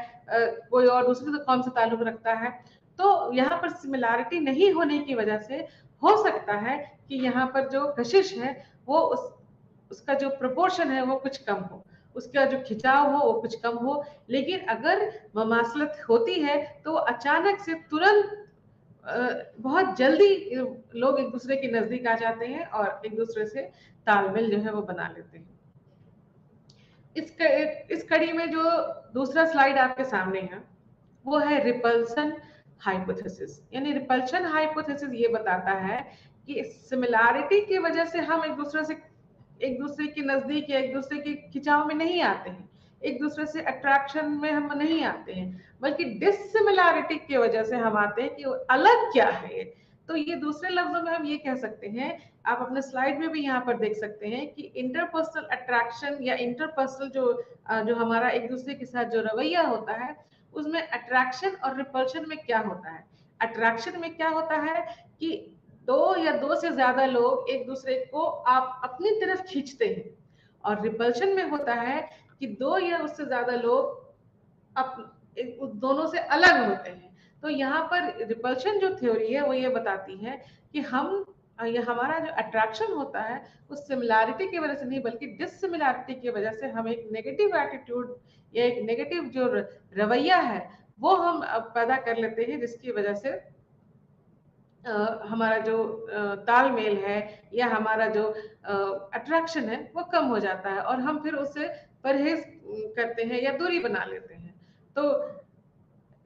कोई और दूसरे कौम से ताल्लुक रखता है, तो यहाँ पर सिमिलैरिटी नहीं होने की वजह से हो सकता है कि यहाँ पर जो कशिश है वो उसका जो प्रोपोर्शन है वो कुछ कम हो, उसका जो खिंचाव हो वो कुछ कम हो। लेकिन अगर ममासलत होती है तो अचानक से तुरंत बहुत जल्दी लोग एक दूसरे के नजदीक आ जाते हैं और एक दूसरे से तालमेल जो है वो बना लेते हैं। इस कड़ी में जो दूसरा स्लाइड आपके सामने है वो है रिपल्सन हाइपोथेसिस। यानी रिपल्शन हाइपोथेसिस ये बताता है कि सिमिलैरिटी की वजह से हम एक दूसरे के नजदीक या एक दूसरे के खिंचाव में नहीं आते हैं, एक दूसरे से अट्रैक्शन में हम नहीं आते हैं, बल्कि डिसिमिलैरिटी की वजह से हम आते हैं कि अलग क्या है। तो ये दूसरे लफ्जों में हम ये कह सकते हैं, आप अपने स्लाइड में भी यहाँ पर देख सकते हैं कि इंटरपर्सनल अट्रैक्शन या इंटरपर्सनल जो हमारा एक दूसरे के साथ जो रवैया होता है उसमें अट्रैक्शन और रिपल्शन में क्या होता है। अट्रैक्शन में क्या होता है कि दो या दो से ज्यादा लोग एक दूसरे को आप अपनी तरफ खींचते हैं, और रिपल्शन में होता है कि दो या उससे ज्यादा लोग दोनों से अलग होते हैं। तो यहाँ पर रिपल्शन जो थ्योरी है वो ये बताती है कि ये हमारा जो अट्रैक्शन होता है उस सिमिलैरिटी की वजह से नहीं, बल्कि डिससिमिलैरिटी की वजह से हम एक नेगेटिव एटीट्यूड या एक नेगेटिव जो रवैया है वो हम पैदा कर लेते हैं, जिसकी वजह से हमारा जो तालमेल है या हमारा जो अट्रैक्शन है वो कम हो जाता है, और हम फिर उससे परहेज करते हैं या दूरी बना लेते हैं। तो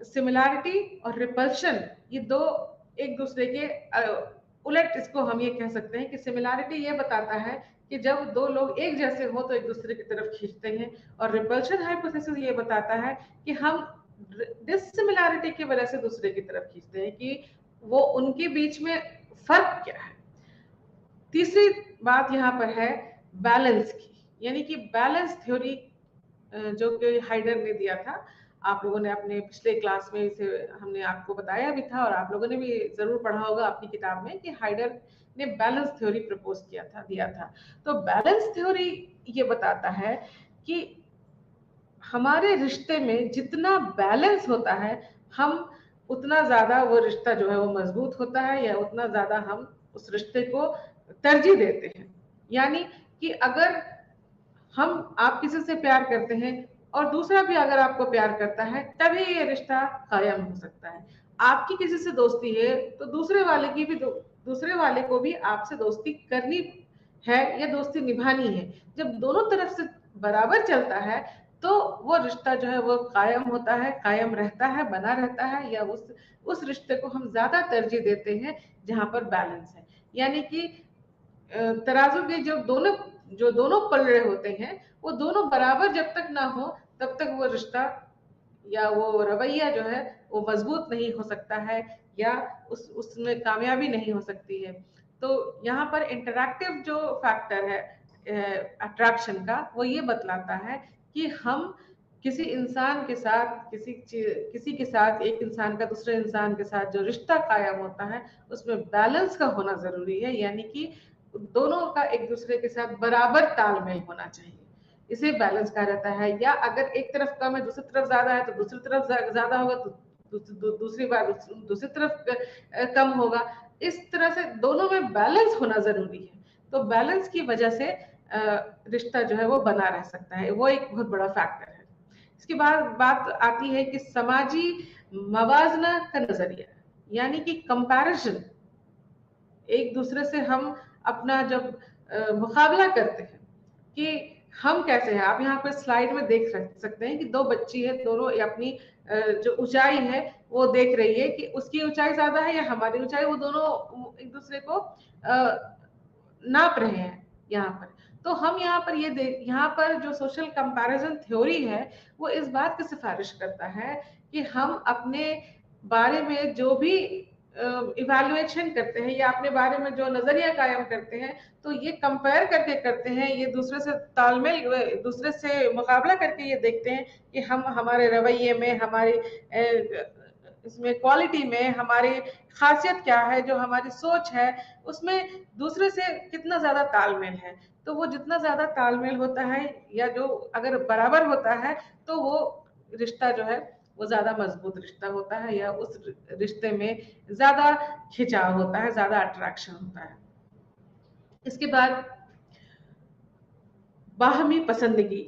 सिमिलैरिटी और रिपल्शन ये दो एक दूसरे के उलट, इसको हम ये कह सकते हैं कि सिमिलैरिटी ये बताता है कि जब दो लोग एक जैसे हो तो एक दूसरे की तरफ खींचते हैं, और रिपल्शन हाइपोथेसिस ये बताता है कि हम डिसिमिलैरिटी की वजह से दूसरे की तरफ खींचते हैं कि वो उनके बीच में फर्क क्या है। तीसरी बात यहाँ पर है बैलेंस की, यानी कि बैलेंस थ्योरी जो कि हाइडर ने दिया था। आप लोगों ने अपने पिछले क्लास में इसे हमने आपको बताया भी था, और आप लोगों ने भी जरूर पढ़ा होगा अपनी किताब में कि हाइडर ने बैलेंस थ्योरी प्रपोज दिया था। तो बैलेंस थ्योरी ये बताता है कि हमारे रिश्ते में जितना बैलेंस होता है, हम उतना ज्यादा वो रिश्ता जो है वो मजबूत होता है, या उतना ज्यादा हम उस रिश्ते को तरजीह देते हैं। यानी कि अगर आप किसी से प्यार करते हैं और दूसरा भी अगर आपको प्यार करता है, तभी ये रिश्ता कायम हो सकता है। आपकी किसी से दोस्ती है तो दूसरे वाले को भी आपसे दोस्ती करनी है या दोस्ती निभानी है। जब दोनों तरफ से बराबर चलता है तो वो रिश्ता जो है वो कायम होता है, कायम रहता है, बना रहता है, या उस रिश्ते को हम ज्यादा तरजीह देते हैं जहां पर बैलेंस है। यानी कि तराजू के जो दोनों पलड़े होते हैं वो दोनों बराबर जब तक ना हो तब तक वो रिश्ता या वो रवैया जो है वो मजबूत नहीं हो सकता है, या उसमें कामयाबी नहीं हो सकती है। तो यहाँ पर इंटरैक्टिव जो फैक्टर है अट्रैक्शन का, वो ये बतलाता है कि हम किसी इंसान के साथ किसी के साथ एक इंसान का दूसरे इंसान के साथ जो रिश्ता कायम होता है उसमें बैलेंस का होना जरूरी है। यानी कि दोनों का एक दूसरे के साथ बराबर तालमेल होना चाहिए, इसे बैलेंस कहा जाता है। या अगर एक तरफ कम है दूसरी तरफ ज्यादा है तो दूसरी तरफ ज्यादा होगा तो दूसरी बार दूसरी तरफ कम होगा। इस तरह से दोनों में बैलेंस होना जरूरी है। तो बैलेंस की वजह से रिश्ता जो है वो बना रह सकता है, वो एक बहुत बड़ा फैक्टर है। इसके बाद बात आती है कि समाजी मवाजना का नजरिया, यानी कि कंपैरिजन। एक दूसरे से हम अपना जब मुकाबला करते हैं कि हम कैसे हैं। आप यहाँ पर स्लाइड में देख सकते हैं कि दो बच्ची है, दोनों अपनी जो ऊंचाई है वो देख रही है कि उसकी ऊंचाई ज्यादा है या हमारी ऊंचाई। वो दोनों एक दूसरे को नाप रहे हैं यहाँ पर। तो हम यहाँ पर यहाँ पर जो सोशल कंपैरिजन थ्योरी है वो इस बात की सिफारिश करता है कि हम अपने बारे में जो भी इवैल्यूएशन करते हैं या अपने बारे में जो नजरिया कायम करते हैं, तो ये कंपेयर करके करते हैं, ये दूसरे से तालमेल, दूसरे से मुकाबला करके ये देखते हैं कि हम हमारे रवैये में, हमारी इसमें क्वालिटी में हमारी खासियत क्या है, जो हमारी सोच है उसमें दूसरे से कितना ज्यादा तालमेल है। तो वो जितना ज्यादा तालमेल होता है या जो अगर बराबर होता है तो वो रिश्ता जो है वो ज्यादा मजबूत रिश्ता होता है, या उस रिश्ते में ज्यादा खिंचाव होता है, ज्यादा अट्रैक्शन होता है। इसके बाद बाहमी पसंदगी,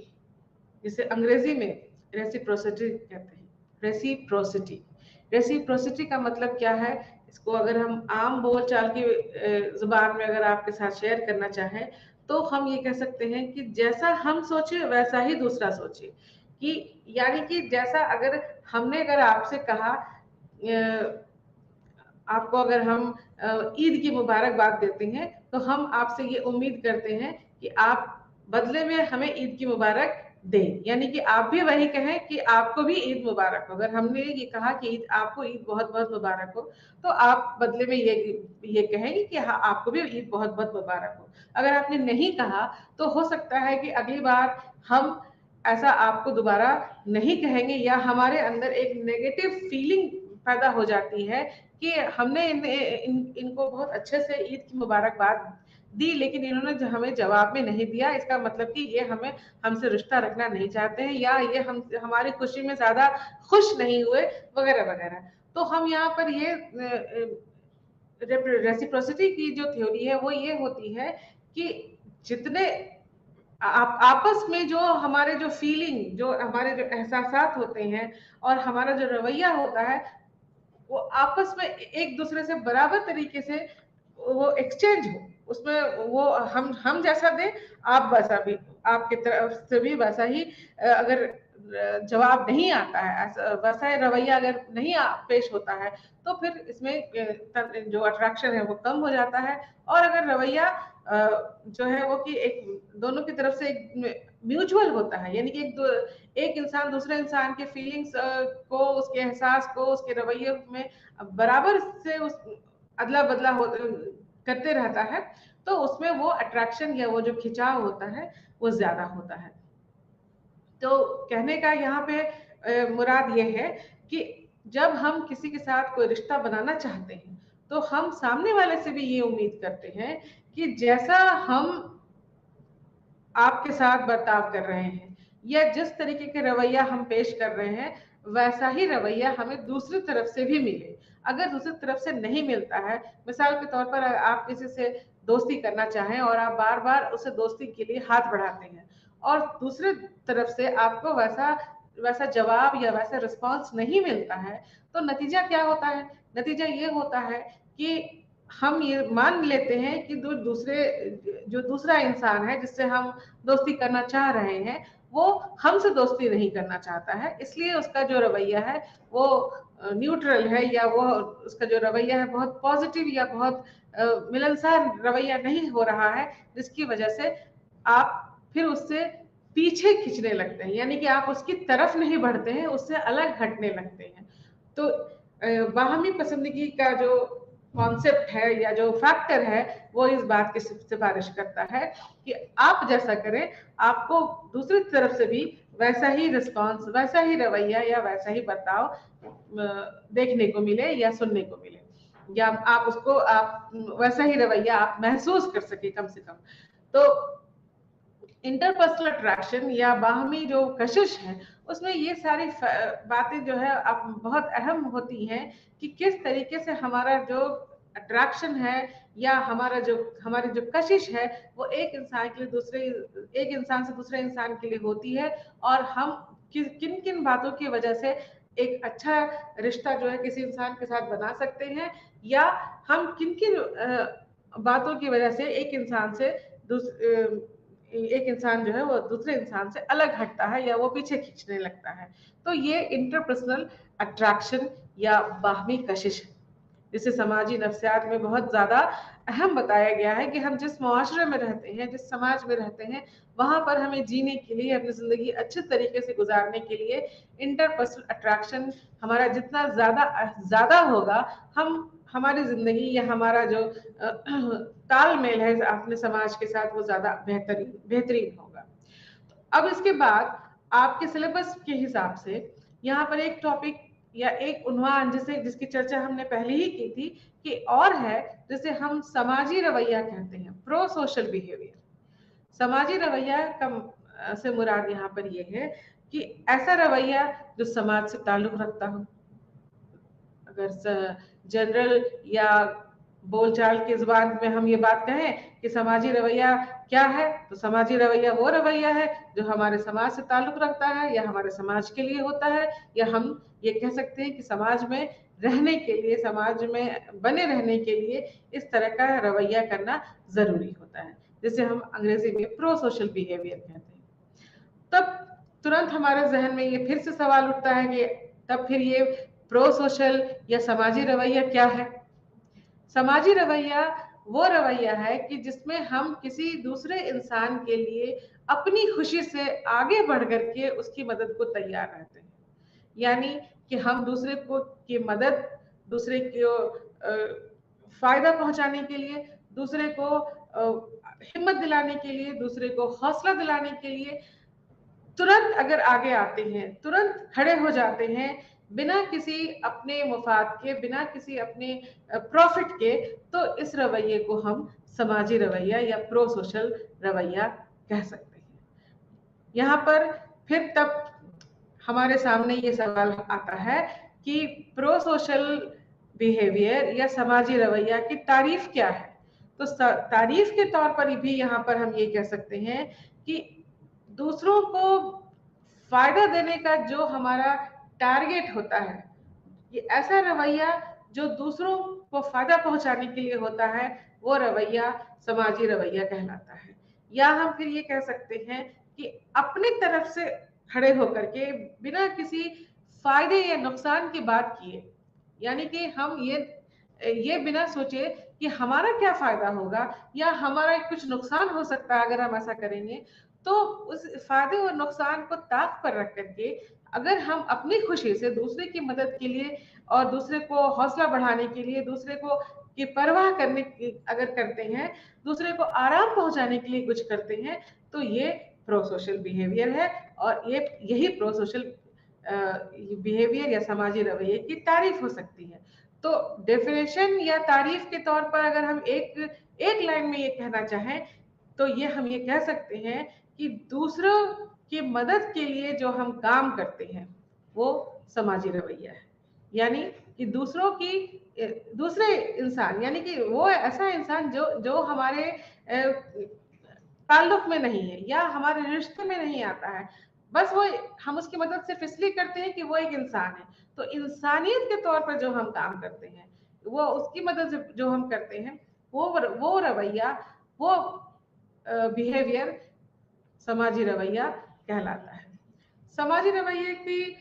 जिसे अंग्रेजी में रेसिप्रोसिटी कहते हैं। रेसिप्रोसिटी, रेसिप्रोसिटी का मतलब क्या है, इसको अगर हम आम बोलचाल की जुबान में अगर आपके साथ शेयर करना चाहें तो हम ये कह सकते हैं कि जैसा हम सोचे वैसा ही दूसरा सोचे। कि यानी कि जैसा अगर हमने अगर आपसे कहा, आपको अगर हम ईद की मुबारकबाद देते हैं तो हम आपसे ये उम्मीद करते हैं कि आप बदले में हमें ईद की मुबारक दें, यानी कि आप भी वही कहें कि आपको भी ईद मुबारक हो। अगर हमने ये कहा कि ईद आपको ईद बहुत बहुत मुबारक हो, तो आप बदले में ये कहेंगे कि हाँ आपको भी ईद बहुत बहुत मुबारक हो। अगर आपने नहीं कहा तो हो सकता है कि अगली बार हम ऐसा आपको दोबारा नहीं कहेंगे, या हमारे अंदर एक नेगेटिव फीलिंग पैदा हो जाती है कि हमने इनको बहुत अच्छे से ईद की मुबारकबाद दी, लेकिन इन्होंने हमें जवाब में नहीं दिया। इसका मतलब कि ये हमसे रिश्ता रखना नहीं चाहते हैं, या ये हमारी खुशी में ज्यादा खुश नहीं हुए, वगैरह वगैरह। तो हम यहाँ पर ये रेसिप्रोसिटी की जो थ्योरी है वो ये होती है कि जितने आपस में जो हमारे जो फीलिंग, जो हमारे जो एहसास होते हैं और हमारा जो रवैया होता है, वो आपस में एक दूसरे से बराबर तरीके से वो एक्सचेंज हो। उसमें वो हम जैसा दें, आप वैसा भी, आपकी तरफ से भी वैसा ही अगर जवाब नहीं आता है, वैसा रवैया अगर नहीं पेश होता है, तो फिर इसमें जो अट्रैक्शन है वो कम हो जाता है। और अगर रवैया जो है वो कि एक दोनों की तरफ से एक म्यूचुअल होता है, यानी कि एक इंसान दूसरे इंसान के फीलिंग्स को, उसके एहसास को, उसके रवैये में बराबर से उस अदला बदला करते रहता है, तो उसमें वो अट्रैक्शन या वो जो खिंचाव होता है वो ज्यादा होता है। तो कहने का यहाँ पे मुराद ये है कि जब हम किसी के साथ कोई रिश्ता बनाना चाहते हैं तो हम सामने वाले से भी ये उम्मीद करते हैं कि जैसा हम आपके साथ बर्ताव कर रहे हैं या जिस तरीके के रवैया हम पेश कर रहे हैं, वैसा ही रवैया हमें दूसरी तरफ से भी मिले। अगर दूसरी तरफ से नहीं मिलता है, मिसाल के तौर पर आप किसी से दोस्ती करना चाहें और आप बार बार उसे दोस्ती के लिए हाथ बढ़ाते हैं और दूसरी तरफ से आपको वैसा वैसा जवाब या वैसा रिस्पॉन्स नहीं मिलता है, तो नतीजा क्या होता है? नतीजा ये होता है कि हम ये मान लेते हैं कि जो दूसरा इंसान है जिससे हम दोस्ती करना चाह रहे हैं, वो हमसे दोस्ती नहीं करना चाहता है, इसलिए उसका जो रवैया है वो न्यूट्रल है, या वो उसका जो रवैया है बहुत पॉजिटिव या बहुत मिलनसार रवैया नहीं हो रहा है, जिसकी वजह से आप फिर उससे पीछे खींचने लगते हैं, यानी कि आप उसकी तरफ नहीं बढ़ते हैं, उससे अलग हटने लगते हैं। तो बाहमी पसंदगी का जो कॉन्सेप्ट है या जो फैक्टर है वो इस बात की सिफारिश करता है कि आप जैसा करें, आपको दूसरी तरफ से भी वैसा ही रिस्पांस, वैसा ही रवैया या वैसा ही बर्ताव देखने को मिले या सुनने को मिले, या आप उसको आप वैसा ही रवैया आप महसूस कर सके कम से कम। तो इंटरपर्सनल अट्रैक्शन या बाहमी जो कशिश है, उसमें ये सारी बातें जो है अब बहुत अहम होती हैं कि किस तरीके से हमारा जो अट्रैक्शन है या हमारी जो कशिश है वो एक इंसान से दूसरे इंसान के लिए होती है, और हम किन किन बातों की वजह से एक अच्छा रिश्ता जो है किसी इंसान के साथ बना सकते हैं, या हम किन किन बातों की वजह से एक इंसान जो है वो दूसरे इंसान से अलग हटता है या वो पीछे खींचने लगता है। तो ये इंटरपर्सनल अट्रैक्शन या बाहमी कशिश है, जिसे समाजी नफ्सियात में बहुत ज्यादा अहम बताया गया है कि हम जिस मुआशरे में रहते हैं, जिस समाज में रहते हैं, वहां पर हमें जीने के लिए, अपनी जिंदगी अच्छे तरीके से गुजारने के लिए इंटरपर्सनल अट्रैक्शन हमारा जितना ज्यादा ज्यादा होगा, हम हमारी जिंदगी या हमारा जो तालमेल है अपने समाज के साथ वो ज्यादा बेहतरीन होगा। अब इसके बाद आपके सिलेबस के हिसाब से यहाँ पर एक टॉपिक या एक उन्वान जिसकी चर्चा हमने पहले ही की थी कि और है, जिसे हम समाजी रवैया कहते हैं, प्रो सोशल बिहेवियर। समाजी रवैया का से मुराद यहाँ पर ये है कि ऐसा रवैया जो समाज से ताल्लुक रखता हो। अगर जनरल या बोलचाल की जुबान में हम ये बात कहें कि समाजी रवैया क्या है, तो समाजी रवैया वो रवैया है जो हमारे समाज से ताल्लुक रखता है या हमारे समाज के लिए होता है, या हम ये कह सकते हैं कि समाज में रहने के लिए, समाज में बने रहने के लिए इस तरह का रवैया करना जरूरी होता है, जिसे हम अंग्रेजी में प्रो सोशल बिहेवियर कहते हैं। तब तुरंत हमारे जहन में ये फिर से सवाल उठता है कि तब फिर ये प्रो सोशल या समाजी रवैया क्या है? समाजी रवैया वो रवैया है कि जिसमें हम किसी दूसरे इंसान के लिए अपनी खुशी से आगे बढ़ करके उसकी मदद को तैयार रहते हैं। यानी कि हम दूसरे को की मदद, दूसरे को फायदा पहुंचाने के लिए, दूसरे को हिम्मत दिलाने के लिए, दूसरे को हौसला दिलाने के लिए तुरंत अगर आगे आते हैं, तुरंत खड़े हो जाते हैं, बिना किसी अपने मुफाद के, बिना किसी अपने प्रॉफिट के, तो इस रवैये को हम समाजी रवैया या प्रो सोशल रवैया कह सकते हैं। यहाँ पर फिर तब हमारे सामने ये सवाल आता है कि प्रो सोशल बिहेवियर या समाजी रवैया की तारीफ क्या है? तो तारीफ के तौर पर भी यहाँ पर हम ये कह सकते हैं कि दूसरों को फायदा देने का जो हमारा टारगेट होता है, ये ऐसा रवैया जो दूसरों को फायदा पहुंचाने के लिए होता है, वो रवैया समाजी रवैया कहलाता है। या हम फिर ये कह सकते हैं कि अपनी तरफ से खड़े होकर के बिना किसी फायदे या नुकसान की बात किए, यानी कि हम ये बिना सोचे कि हमारा क्या फायदा होगा या हमारा कुछ नुकसान हो सकता है अगर हम ऐसा करेंगे, तो उस फायदे और नुकसान को ताक पर रख करके अगर हम अपनी खुशी से दूसरे की मदद के लिए और दूसरे को हौसला बढ़ाने के लिए, दूसरे को की परवाह करने की अगर करते हैं, दूसरे को आराम पहुंचाने के लिए कुछ करते हैं, तो ये प्रो सोशल बिहेवियर है। और यही प्रो सोशल बिहेवियर या समाजी रवैये की तारीफ हो सकती है। तो डेफिनेशन या तारीफ के तौर पर अगर हम एक लाइन में ये कहना चाहें, तो ये हम ये कह सकते हैं कि दूसरों की मदद के लिए जो हम काम करते हैं वो समाजी रवैया है। यानी कि दूसरे इंसान, यानी कि वो ऐसा इंसान जो हमारे ताल्लुक में नहीं है या हमारे रिश्ते में नहीं आता है, बस वो हम उसकी मदद सिर्फ इसलिए करते हैं कि वो एक इंसान है। तो इंसानियत के तौर पर जो हम काम करते हैं, वो उसकी मदद से जो हम करते हैं, वो रवैया, वो बिहेवियर समाजी रवैया कहलाता है। समाजी रवैये की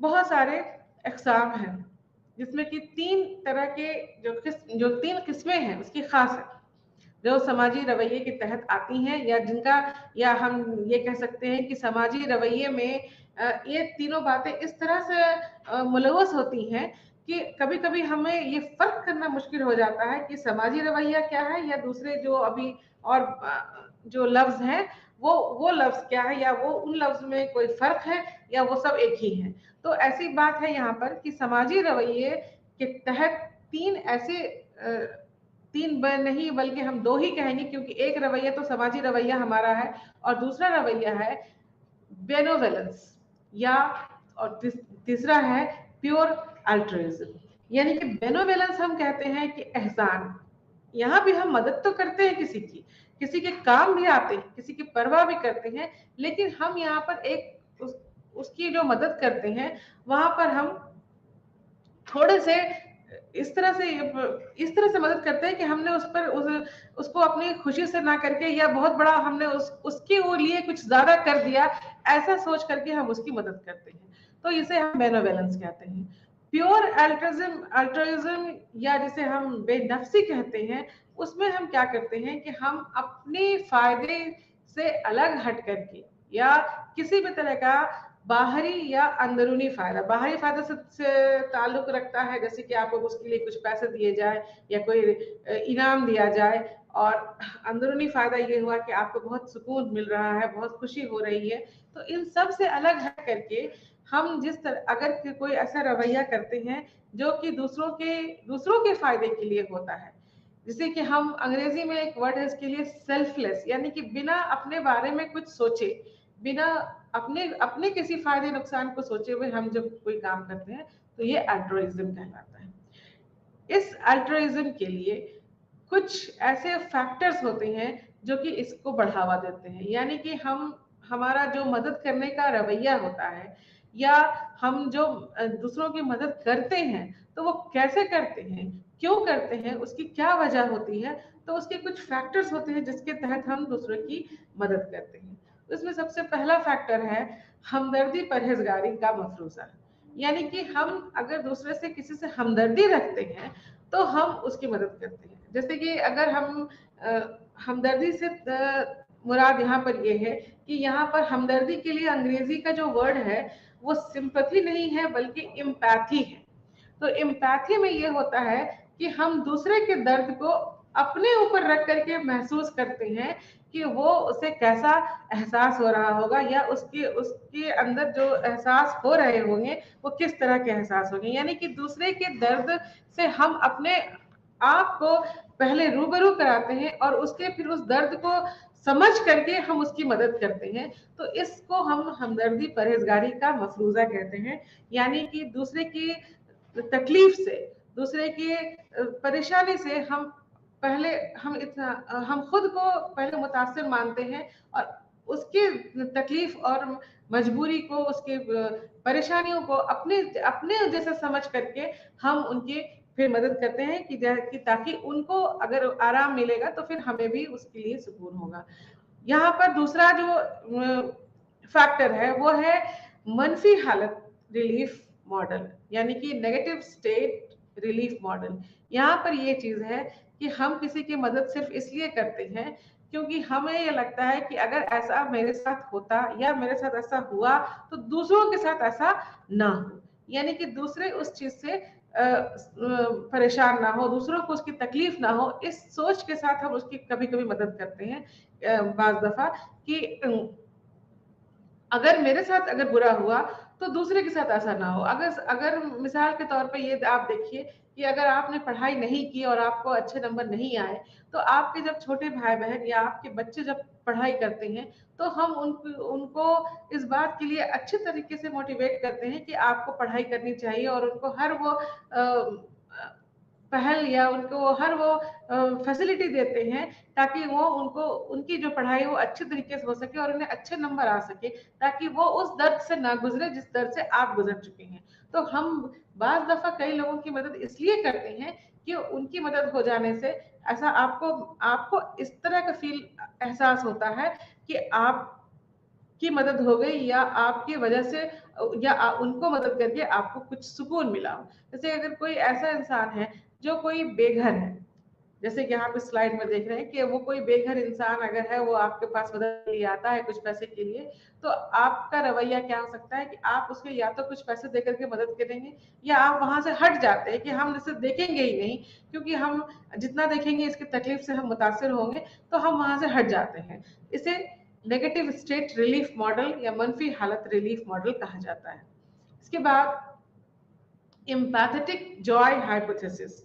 बहुत सारे अक़साम हैं, जिसमें कि तीन तरह के जो तीन किस्में हैं उसकी खास है, जो समाजी रवैये के तहत आती हैं, या जिनका, या हम ये कह सकते हैं कि समाजी रवैये में ये तीनों बातें इस तरह से मुलव्वस होती हैं कि कभी कभी हमें ये फर्क करना मुश्किल हो जाता है कि समाजी रवैया क्या है या दूसरे जो अभी और जो लफ्ज हैं वो लफ्ज क्या है, या वो उन लफ्ज में कोई फर्क है या वो सब एक ही है। तो ऐसी बात है यहाँ पर कि समाजी रवैये के तहत तीन ऐसे नहीं बल्कि हम दो ही कहेंगे, क्योंकि एक रवैया तो समाजी रवैया हमारा है और दूसरा रवैया है बेनोवेलेंस, या और तीसरा है प्योर अल्ट्रुइज्म। यानी कि बेनोवेलेंस हम कहते हैं कि एहसान, यहाँ भी हम मदद तो करते हैं किसी के काम भी आते हैं, किसी की परवाह भी करते हैं, लेकिन हम यहाँ पर उसकी जो मदद करते हैं वहां पर हम थोड़े से इस तरह से मदद करते हैं कि हमने उसको अपनी खुशी से ना करके, या बहुत बड़ा हमने उसके वो लिए कुछ ज्यादा कर दिया, ऐसा सोच करके हम उसकी मदद करते हैं। तो इसे हम बेनोवेलेंस कहते हैं। प्योर अल्ट्रुइज्म या जिसे हम बेनफ्सी कहते हैं, उसमें हम क्या करते हैं कि हम अपने फायदे से अलग हट करके, या किसी भी तरह का बाहरी या अंदरूनी फायदा, बाहरी फायदा से ताल्लुक रखता है, जैसे कि आपको उसके लिए कुछ पैसे दिए जाए या कोई इनाम दिया जाए, और अंदरूनी फायदा ये हुआ कि आपको बहुत सुकून मिल रहा है, बहुत खुशी हो रही है। तो इन सब से अलग हट करके हम जिस तरह अगर कोई ऐसा रवैया करते हैं जो कि दूसरों के फायदे के लिए होता है, जैसे कि हम अंग्रेजी में एक वर्ड है इसके लिए, सेल्फलेस, यानी कि बिना अपने बारे में कुछ सोचे, बिना अपने अपने किसी फायदे नुकसान को सोचे हुए हम जब कोई काम करते हैं, तो ये अल्ट्रुइज्म कहलाता है। इस अल्ट्रुइज्म के लिए कुछ ऐसे फैक्टर्स होते हैं जो कि इसको बढ़ावा देते हैं, यानी कि हमारा जो मदद करने का रवैया होता है, या हम जो दूसरों की मदद करते हैं, तो वो कैसे करते हैं, क्यों करते हैं, उसकी क्या वजह होती है, तो उसके कुछ फैक्टर्स होते हैं जिसके तहत हम दूसरों की मदद करते हैं। उसमें सबसे पहला फैक्टर है हमदर्दी परहेजगारी का मफरूजा, यानी कि हम अगर दूसरे से किसी से हमदर्दी रखते हैं तो हम उसकी मदद करते हैं। जैसे कि अगर हमदर्दी से मुराद यहाँ पर ये है कि यहाँ पर हमदर्दी के लिए अंग्रेजी का जो वर्ड है वो सिंपैथी नहीं है बल्कि इम्पैथी है। तो इम्पैथी में ये होता है कि हम दूसरे के दर्द को अपने ऊपर रख करके महसूस करते हैं कि वो उसे कैसा एहसास हो रहा होगा, या उसके उसके अंदर जो एहसास हो रहे होंगे वो किस तरह के एहसास होंगे। यानी कि दूसरे के दर्द से हम अपने आप को पहले रूबरू कराते हैं और उसके फिर उस दर्द को समझ करके हम उसकी मदद करते हैं। तो इसको हम हमदर्दी परहेजगारी का मफरूजा कहते हैं। यानी कि दूसरे की तकलीफ से, दूसरे की परेशानी से हम खुद को पहले मुतासिर मानते हैं, और उसकी तकलीफ और मजबूरी को, उसके परेशानियों को अपने अपने जैसा समझ करके हम उनकी फिर मदद करते हैं कि ताकि उनको अगर आराम मिलेगा तो फिर हमें भी उसके लिए सुकून होगा। यहाँ पर दूसरा जो फैक्टर है वो है मनफी हालत रिलीफ मॉडल, यानी कि नेगेटिव स्टेट रिलीफ मॉडल। यहाँ पर ये चीज है कि हम किसी की मदद सिर्फ इसलिए करते हैं क्योंकि हमें ये लगता है कि अगर ऐसा मेरे साथ होता या मेरे साथ ऐसा हुआ तो दूसरों के साथ ऐसा ना हो, यानी कि दूसरे उस चीज से परेशान ना हो, दूसरों को उसकी तकलीफ ना हो, इस सोच के साथ हम उसकी कभी कभी मदद करते हैं बाज दफा कि अगर मेरे साथ अगर बुरा हुआ तो दूसरे के साथ ऐसा ना हो। अगर अगर मिसाल के तौर पे ये आप देखिए कि अगर आपने पढ़ाई नहीं की और आपको अच्छे नंबर नहीं आए, तो आपके जब छोटे भाई बहन या आपके बच्चे जब पढ़ाई करते हैं तो हम उनको इस बात के लिए अच्छे तरीके से मोटिवेट करते हैं कि आपको पढ़ाई करनी चाहिए, और उनको हर वो पहल या उनको हर वो फैसिलिटी देते हैं ताकि वो उनको उनकी जो पढ़ाई वो अच्छे तरीके से हो सके और उन्हें अच्छे नंबर आ सके, ताकि वो उस दर्द से ना गुजरे जिस दर्द से आप गुजर चुके हैं। तो हम बाज दफा कई लोगों की मदद इसलिए करते हैं कि उनकी मदद हो जाने से ऐसा आपको आपको इस तरह का फील एहसास होता है कि आप की मदद हो गई, या आपकी वजह से या उनको मदद करके आपको कुछ सुकून मिला। जैसे अगर कोई ऐसा इंसान है जो कोई बेघर है, जैसे कि आप इस स्लाइड में देख रहे हैं कि वो कोई बेघर इंसान अगर है, वो आपके पास मदद के लिए आता है कुछ पैसे के लिए, तो आपका रवैया क्या हो सकता है कि आप उसको या तो कुछ पैसे देकर के मदद करेंगे, या आप वहां से हट जाते हैं कि हम इसे देखेंगे ही नहीं, क्योंकि हम जितना देखेंगे इसकी तकलीफ से हम मुतासिर होंगे, तो हम वहां से हट जाते हैं। इसे नेगेटिव स्टेट रिलीफ मॉडल या मनफी हालत रिलीफ मॉडल कहा जाता है। इसके बाद empathetic Joy hypothesis,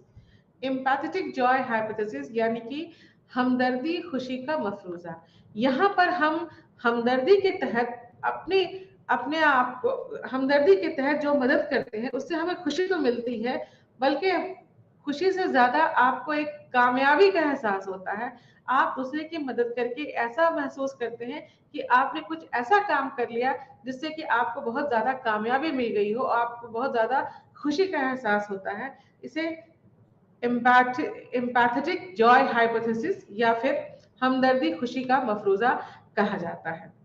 empathetic Joy hypothesis यानी कि हमदर्दी खुशी का मफरूजा। यहाँ पर हम हमदर्दी के तहत अपने अपने आप को, हमदर्दी के तहत जो मदद करते हैं उससे हमें खुशी तो मिलती है, बल्कि खुशी से ज्यादा आपको एक कामयाबी का एहसास होता है। आप दूसरे की मदद करके ऐसा महसूस करते हैं कि आपने कुछ ऐसा काम कर लिया जिससे कि आपको बहुत ज्यादा कामयाबी मिल गई हो, आपको बहुत ज्यादा खुशी का एहसास होता है। इसे एम्पैथेटिक जॉय हाइपोथेसिस या फिर हमदर्दी खुशी का मफरूजा कहा जाता है।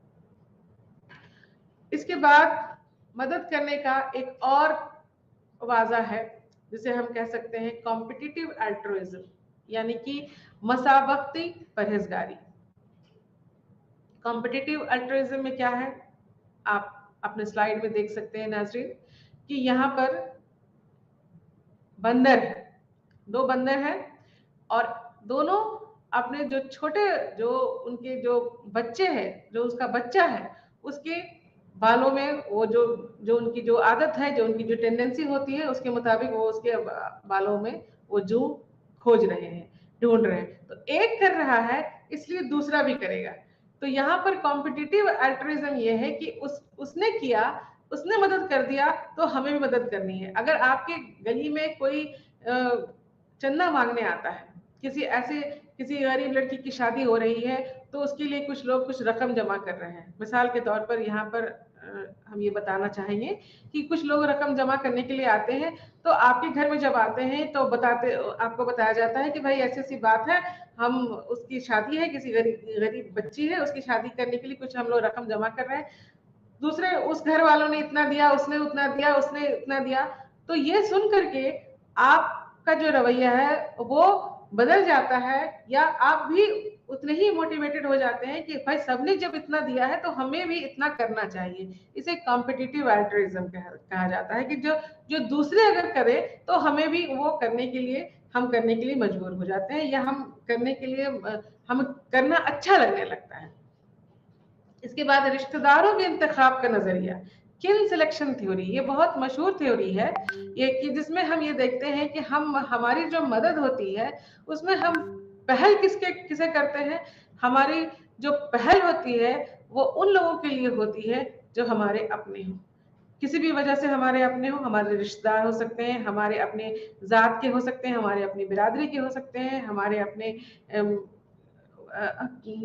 इसके बाद मदद करने का एक और वाजा है जिसे हम कह सकते हैं कॉम्पिटिटिव अल्ट्रुइज्म, यानी कि मसाबकती परहेजगारी। कॉम्पिटिटिव अल्ट्रुइज्म में क्या है, आप अपने स्लाइड में देख सकते हैं नाजरीन, कि यहाँ पर बंदर है, दो बंदर हैं और दोनों अपने जो छोटे जो उनके जो बच्चे हैं, जो उसका बच्चा है, उसके बालों में वो जो जो उनकी जो आदत है, जो उनकी जो टेंडेंसी होती है, उसके मुताबिक वो उसके बालों में वो जू खोज रहे हैं, ढूंढ रहे हैं। तो एक कर रहा है इसलिए दूसरा भी करेगा। तो यहाँ पर कॉम्पिटिटिव अल्ट्रुइज्म ये है कि उसने किया, उसने मदद कर दिया तो हमें भी मदद करनी है। अगर आपके गली में कोई चंदा मांगने आता है, किसी गरीब लड़की की शादी हो रही है, तो उसके लिए कुछ लोग कुछ रकम जमा कर रहे हैं। मिसाल के तौर पर यहाँ पर हम ये बताना चाहेंगे कि कुछ लोग रकम जमा करने के लिए आते हैं, तो आपके घर में जब आते हैं तो आपको बताया जाता है कि भाई ऐसी ऐसी बात है, हम उसकी शादी है, किसी गरीब बच्ची है, उसकी शादी करने के लिए कुछ हम लोग रकम जमा कर रहे हैं। दूसरे उस घर वालों ने इतना दिया, उसने उतना दिया, उसने इतना दिया। तो ये सुन करके आपका जो रवैया है वो बदल जाता है, या आप भी उतने ही मोटिवेटेड हो जाते हैं कि भाई सबने जब इतना दिया है तो हमें भी इतना करना चाहिए। इसे कॉम्पिटिटिव अल्ट्रुइज्म कहा जाता है कि जो जो दूसरे अगर करे तो हमें भी वो करने के लिए मजबूर हो जाते हैं, या हम करने के लिए हमें करना अच्छा लगने लगता है। इसके बाद रिश्तेदारों के इंतखाब का नजरिया, किन सिलेक्शन थ्योरी, ये बहुत मशहूर थ्योरी है ये, कि जिसमें हम ये देखते हैं कि हमारी जो मदद होती है उसमें हम पहल किसे करते हैं। हमारी जो पहल होती है वो उन लोगों के लिए होती है जो हमारे अपने हों, किसी भी वजह से हमारे अपने हो, हमारे रिश्तेदार हो सकते हैं, हमारे अपने जात के हो सकते हैं, हमारे अपनी बिरादरी के हो सकते हैं, हमारे अपने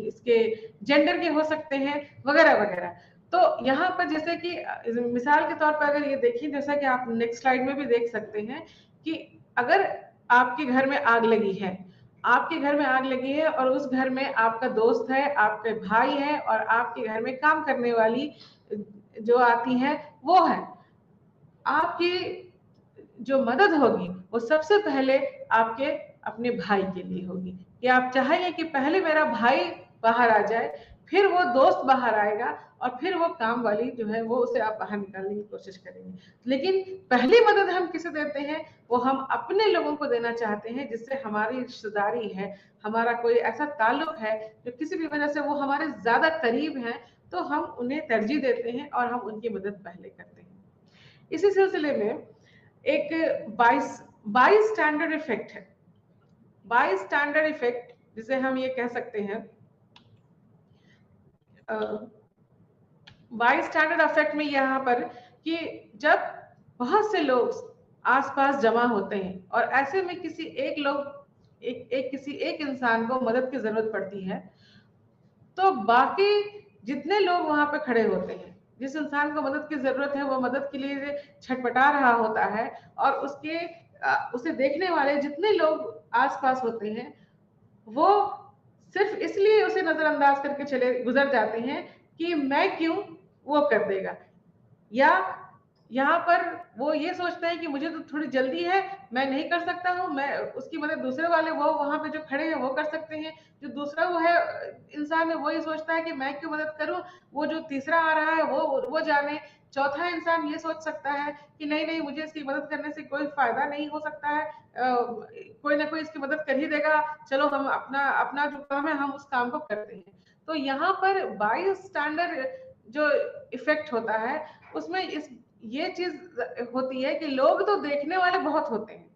इसके जेंडर के हो सकते हैं, वगैरह वगैरह। तो यहाँ पर जैसे कि मिसाल के तौर पर अगर ये देखिए, जैसा कि आप नेक्स्ट स्लाइड में भी देख सकते हैं कि अगर आपके घर में आग लगी है, आपके घर में आग लगी है और उस घर में आपका दोस्त है, आपके भाई है और आपके घर में काम करने वाली जो आती है वो है, आपकी जो मदद होगी वो सबसे पहले आपके अपने भाई के लिए होगी, कि आप चाहेंगे कि पहले मेरा भाई बाहर आ जाए, फिर वो दोस्त बाहर आएगा और फिर वो काम वाली जो है वो उसे आप बाहर निकालने की कोशिश करेंगे। लेकिन पहली मदद हम किसे देते हैं, वो हम अपने लोगों को देना चाहते हैं जिससे हमारी रिश्तेदारी है, हमारा कोई ऐसा ताल्लुक है जो किसी भी वजह से वो हमारे ज्यादा करीब हैं, तो हम उन्हें तरजीह देते हैं और हम उनकी मदद पहले करते हैं। इसी सिलसिले में एक बाई स्टैंडर्ड इफेक्ट है। बाई स्टैंडर्ड इफेक्ट जिसे हम ये कह सकते हैं, बाई स्टैंडर्ड इफेक्ट में यहाँ पर कि जब बहुत से लोग आसपास जमा होते हैं और ऐसे में किसी एक इंसान को मदद की जरूरत पड़ती है, तो बाकी जितने लोग वहां पे खड़े होते हैं, जिस इंसान को मदद की जरूरत है वो मदद के लिए छटपटा रहा होता है, और उसे देखने वाले जितने लोग आसपास होते हैं वो सिर्फ इसलिए उसे नजरअंदाज करके चले गुजर जाते हैं कि मैं क्यों, वो कर देगा। या यहाँ पर वो ये सोचता है कि मुझे तो थोड़ी जल्दी है, मैं नहीं कर सकता हूँ, मैं उसकी मदद दूसरे वाले वो वहां पे जो खड़े हैं वो कर सकते हैं। जो दूसरा वो है इंसान है वो ये सोचता है कि मैं क्यों मदद करूं, वो जो तीसरा आ रहा है वो जाने। चौथा इंसान ये सोच सकता है कि नहीं नहीं, मुझे इसकी मदद करने से कोई फायदा नहीं हो सकता है, कोई ना कोई इसकी मदद कर ही देगा, चलो हम अपना अपना जो काम है हम उस काम को करते हैं। तो यहाँ पर बाई स्टैंडर्ड जो इफेक्ट होता है उसमें ये चीज होती है कि लोग तो देखने वाले बहुत होते हैं,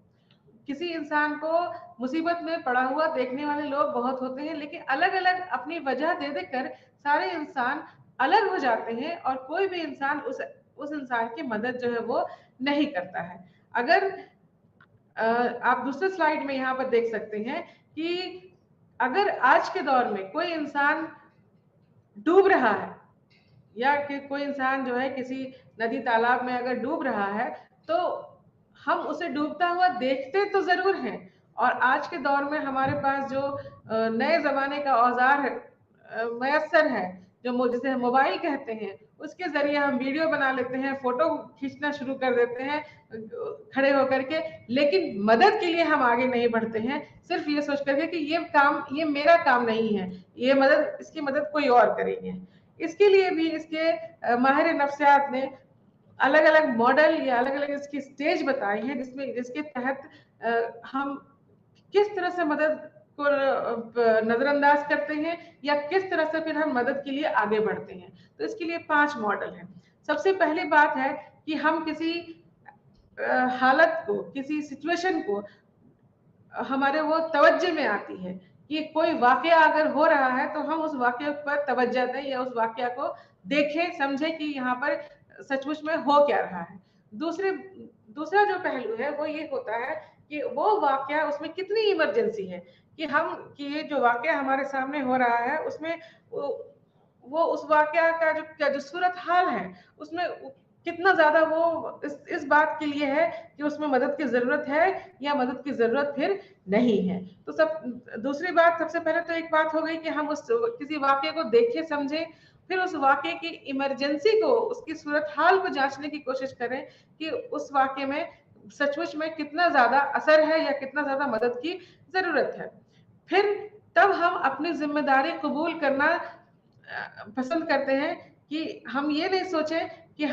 किसी इंसान को मुसीबत में पड़ा हुआ देखने वाले लोग बहुत होते हैं, लेकिन अलग अलग अपनी वजह दे देकर सारे इंसान अलग हो जाते हैं और कोई भी इंसान उस इंसान की मदद जो है वो नहीं करता है। अगर आप दूसरे स्लाइड में यहाँ पर देख सकते हैं कि अगर आज के दौर में कोई इंसान डूब रहा है या कि कोई इंसान जो है किसी नदी तालाब में अगर डूब रहा है, तो हम उसे डूबता हुआ देखते तो जरूर हैं, और आज के दौर में हमारे पास जो नए जमाने का औजार मयसर है, जो जिसे मोबाइल कहते हैं, उसके जरिए हम वीडियो बना लेते हैं, फोटो खींचना शुरू कर देते हैं खड़े होकर के, लेकिन मदद के लिए हम आगे नहीं बढ़ते हैं, सिर्फ ये सोच करके कि ये मेरा काम नहीं है, इसकी मदद कोई और करेंगे। इसके लिए भी इसके माहिर नफ्सियात ने अलग अलग मॉडल या अलग अलग इसकी स्टेज बताई हैं, जिसके तहत हम किस तरह से मदद को नजरअंदाज करते हैं या किस तरह से फिर हम मदद के लिए आगे बढ़ते हैं। तो इसके लिए 5 मॉडल हैं। सबसे पहली बात है कि हम किसी हालत को, किसी सिचुएशन को हमारे वो तवज्जो में आती है कि कोई वाकया अगर हो रहा है तो हम उस वाकये पर तवज्जो दें या उस वाकया को देखें, समझें कि यहाँ पर सचमुच में हो क्या रहा है। दूसरा जो पहलू है वो ये होता है कि वो वाकया, उसमें कितनी इमरजेंसी है, कि ये जो वाकया हमारे सामने हो रहा है उसमें वो उस वाकया का जो सूरत हाल है उसमें कितना ज्यादा वो इस बात के लिए है कि उसमें मदद की जरूरत है या मदद की जरूरत फिर नहीं है। तो दूसरी बात, सबसे पहले तो एक बात हो गई कि हम किसी वाक्य को देखें, समझें, फिर उस वाक्य की इमरजेंसी को, उसकी सूरत हाल को जांचने की कोशिश करें कि उस वाक्य में सचमुच में कितना ज्यादा असर है या कितना ज्यादा मदद की जरूरत है। फिर तब हम अपनी जिम्मेदारी कबूल करना पसंद करते हैं कि हम ये नहीं सोचें कि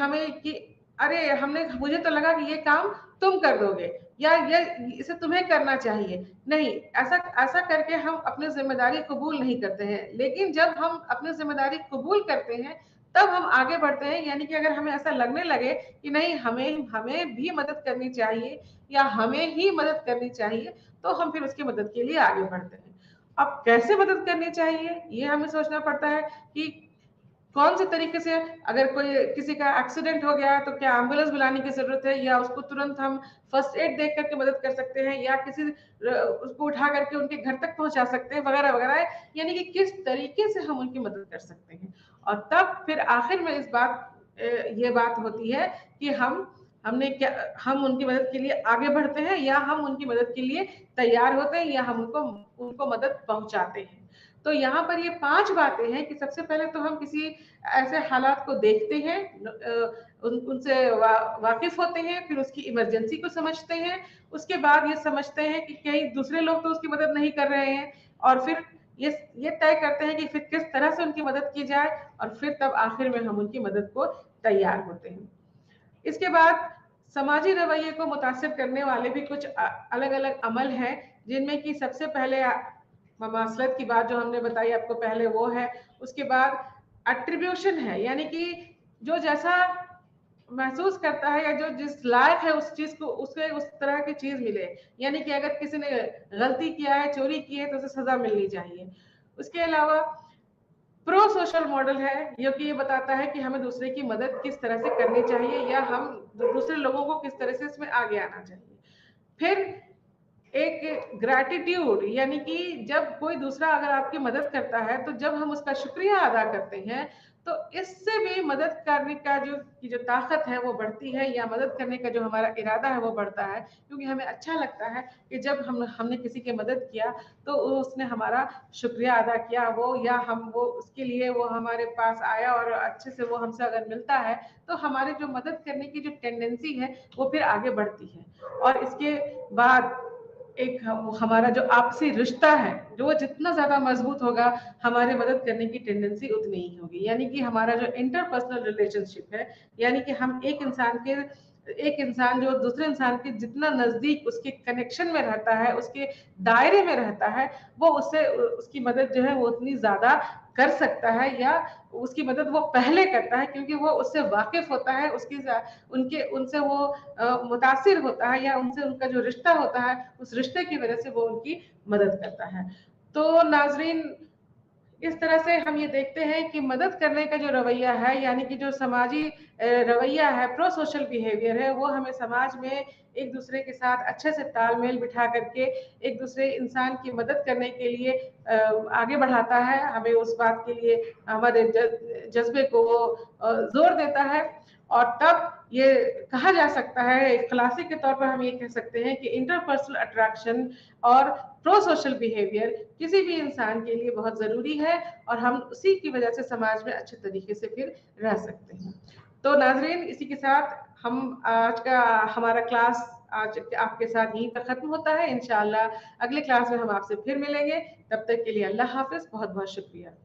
मुझे तो लगा कि ये काम तुम कर दोगे या ये इसे तुम्हें करना चाहिए। नहीं, ऐसा करके हम अपनी जिम्मेदारी कबूल नहीं करते हैं। लेकिन जब हम अपनी जिम्मेदारी कबूल करते हैं तब हम आगे बढ़ते हैं। यानी कि अगर हमें ऐसा लगने लगे कि नहीं, हमें भी मदद करनी चाहिए या हमें ही मदद करनी चाहिए, तो हम फिर उसकी मदद के लिए आगे बढ़ते हैं। अब कैसे मदद करनी चाहिए ये हमें सोचना पड़ता है कि कौन से तरीके से, अगर किसी का एक्सीडेंट हो गया है तो क्या एम्बुलेंस बुलाने की जरूरत है या उसको तुरंत हम फर्स्ट एड देख करके मदद कर सकते हैं या उसको उठा करके उनके घर तक पहुंचा सकते हैं, वगैरह वगैरह। यानी कि किस तरीके से हम उनकी मदद कर सकते हैं। और तब फिर आखिर में ये बात होती है कि हम उनकी मदद के लिए आगे बढ़ते हैं या हम उनकी मदद के लिए तैयार होते हैं या हम उनको मदद पहुंचाते हैं। तो यहाँ पर ये 5 बातें हैं कि सबसे पहले तो हम किसी ऐसे हालात को देखते हैं, उनसे वाकिफ होते हैं, फिर उसकी इमरजेंसी को समझते हैं, उसके बाद ये समझते हैं कि कई दूसरे लोग तो उसकी मदद नहीं कर रहे हैं, और फिर ये तय करते हैं कि फिर किस तरह से उनकी मदद की जाए, और फिर तब आखिर में हम उनकी मदद को तैयार होते हैं। इसके बाद समाजी रवैये को मुतासिर करने वाले भी कुछ अलग अलग अमल हैं, जिनमें कि सबसे पहले ममासलत की बात जो हमने बताई आपको पहले वो है। उसके बाद एट्रीब्यूशन है, यानी कि जो जैसा महसूस करता है या जो जिस लायक है उस चीज को, उसे उस तरह की चीज मिले। यानी कि अगर किसी ने गलती किया है, चोरी की है, तो उसे सजा मिलनी चाहिए। उसके अलावा प्रो सोशल मॉडल है, जो कि ये बताता है कि हमें दूसरे की मदद किस तरह से करनी चाहिए या हम दूसरे लोगों को किस तरह से इसमें आगे आना चाहिए। फिर एक ग्रैटिट्यूड, यानी कि जब कोई दूसरा अगर आपकी मदद करता है तो जब हम उसका शुक्रिया अदा करते हैं तो इससे भी मदद करने का जो ताकत है वो बढ़ती है, या मदद करने का जो हमारा इरादा है वो बढ़ता है, क्योंकि हमें अच्छा लगता है कि जब हमने किसी की मदद किया तो उसने हमारा शुक्रिया अदा किया, वो उसके लिए वो हमारे पास आया और अच्छे से वो हमसे अगर मिलता है तो हमारे जो मदद करने की जो टेंडेंसी है वो फिर आगे बढ़ती है। और इसके बाद एक हमारा जो आपसी रिश्ता है, जो वो जितना ज्यादा मजबूत होगा हमारे मदद करने की टेंडेंसी उतनी ही होगी। यानी कि हमारा जो इंटरपर्सनल रिलेशनशिप है, यानी कि हम एक इंसान जो दूसरे इंसान के जितना नजदीक उसके कनेक्शन में रहता है, उसके दायरे में रहता है, वो उसकी मदद जो है वो उतनी ज्यादा कर सकता है या उसकी मदद वो पहले करता है, क्योंकि वो उससे वाकिफ होता है, उनके उनसे वो मुतासिर होता है, या उनसे उनका जो रिश्ता होता है उस रिश्ते की वजह से वो उनकी मदद करता है। तो नाजरीन, इस तरह से हम ये देखते हैं कि मदद करने का जो रवैया है, यानी कि जो समाजी रवैया है, प्रो सोशल बिहेवियर है, वो हमें समाज में एक दूसरे के साथ अच्छे से तालमेल बिठा करके एक दूसरे इंसान की मदद करने के लिए आगे बढ़ाता है। हमें उस बात के लिए हमारे जज्बे को वो जोर देता है। और तब ये कहा जा सकता है, एक खलासी के तौर पर हम ये कह सकते हैं कि इंटरपर्सनल अट्रैक्शन और प्रो सोशल बिहेवियर किसी भी इंसान के लिए बहुत ज़रूरी है, और हम उसी की वजह से समाज में अच्छे तरीके से फिर रह सकते हैं। तो नाजरीन, इसी के साथ हम आज का हमारा क्लास आज आपके साथ यहीं पर ख़त्म होता है। इंशाअल्लाह अगले क्लास में हम आपसे फिर मिलेंगे। तब तक के लिए अल्लाह हाफ़िज़। बहुत बहुत शुक्रिया।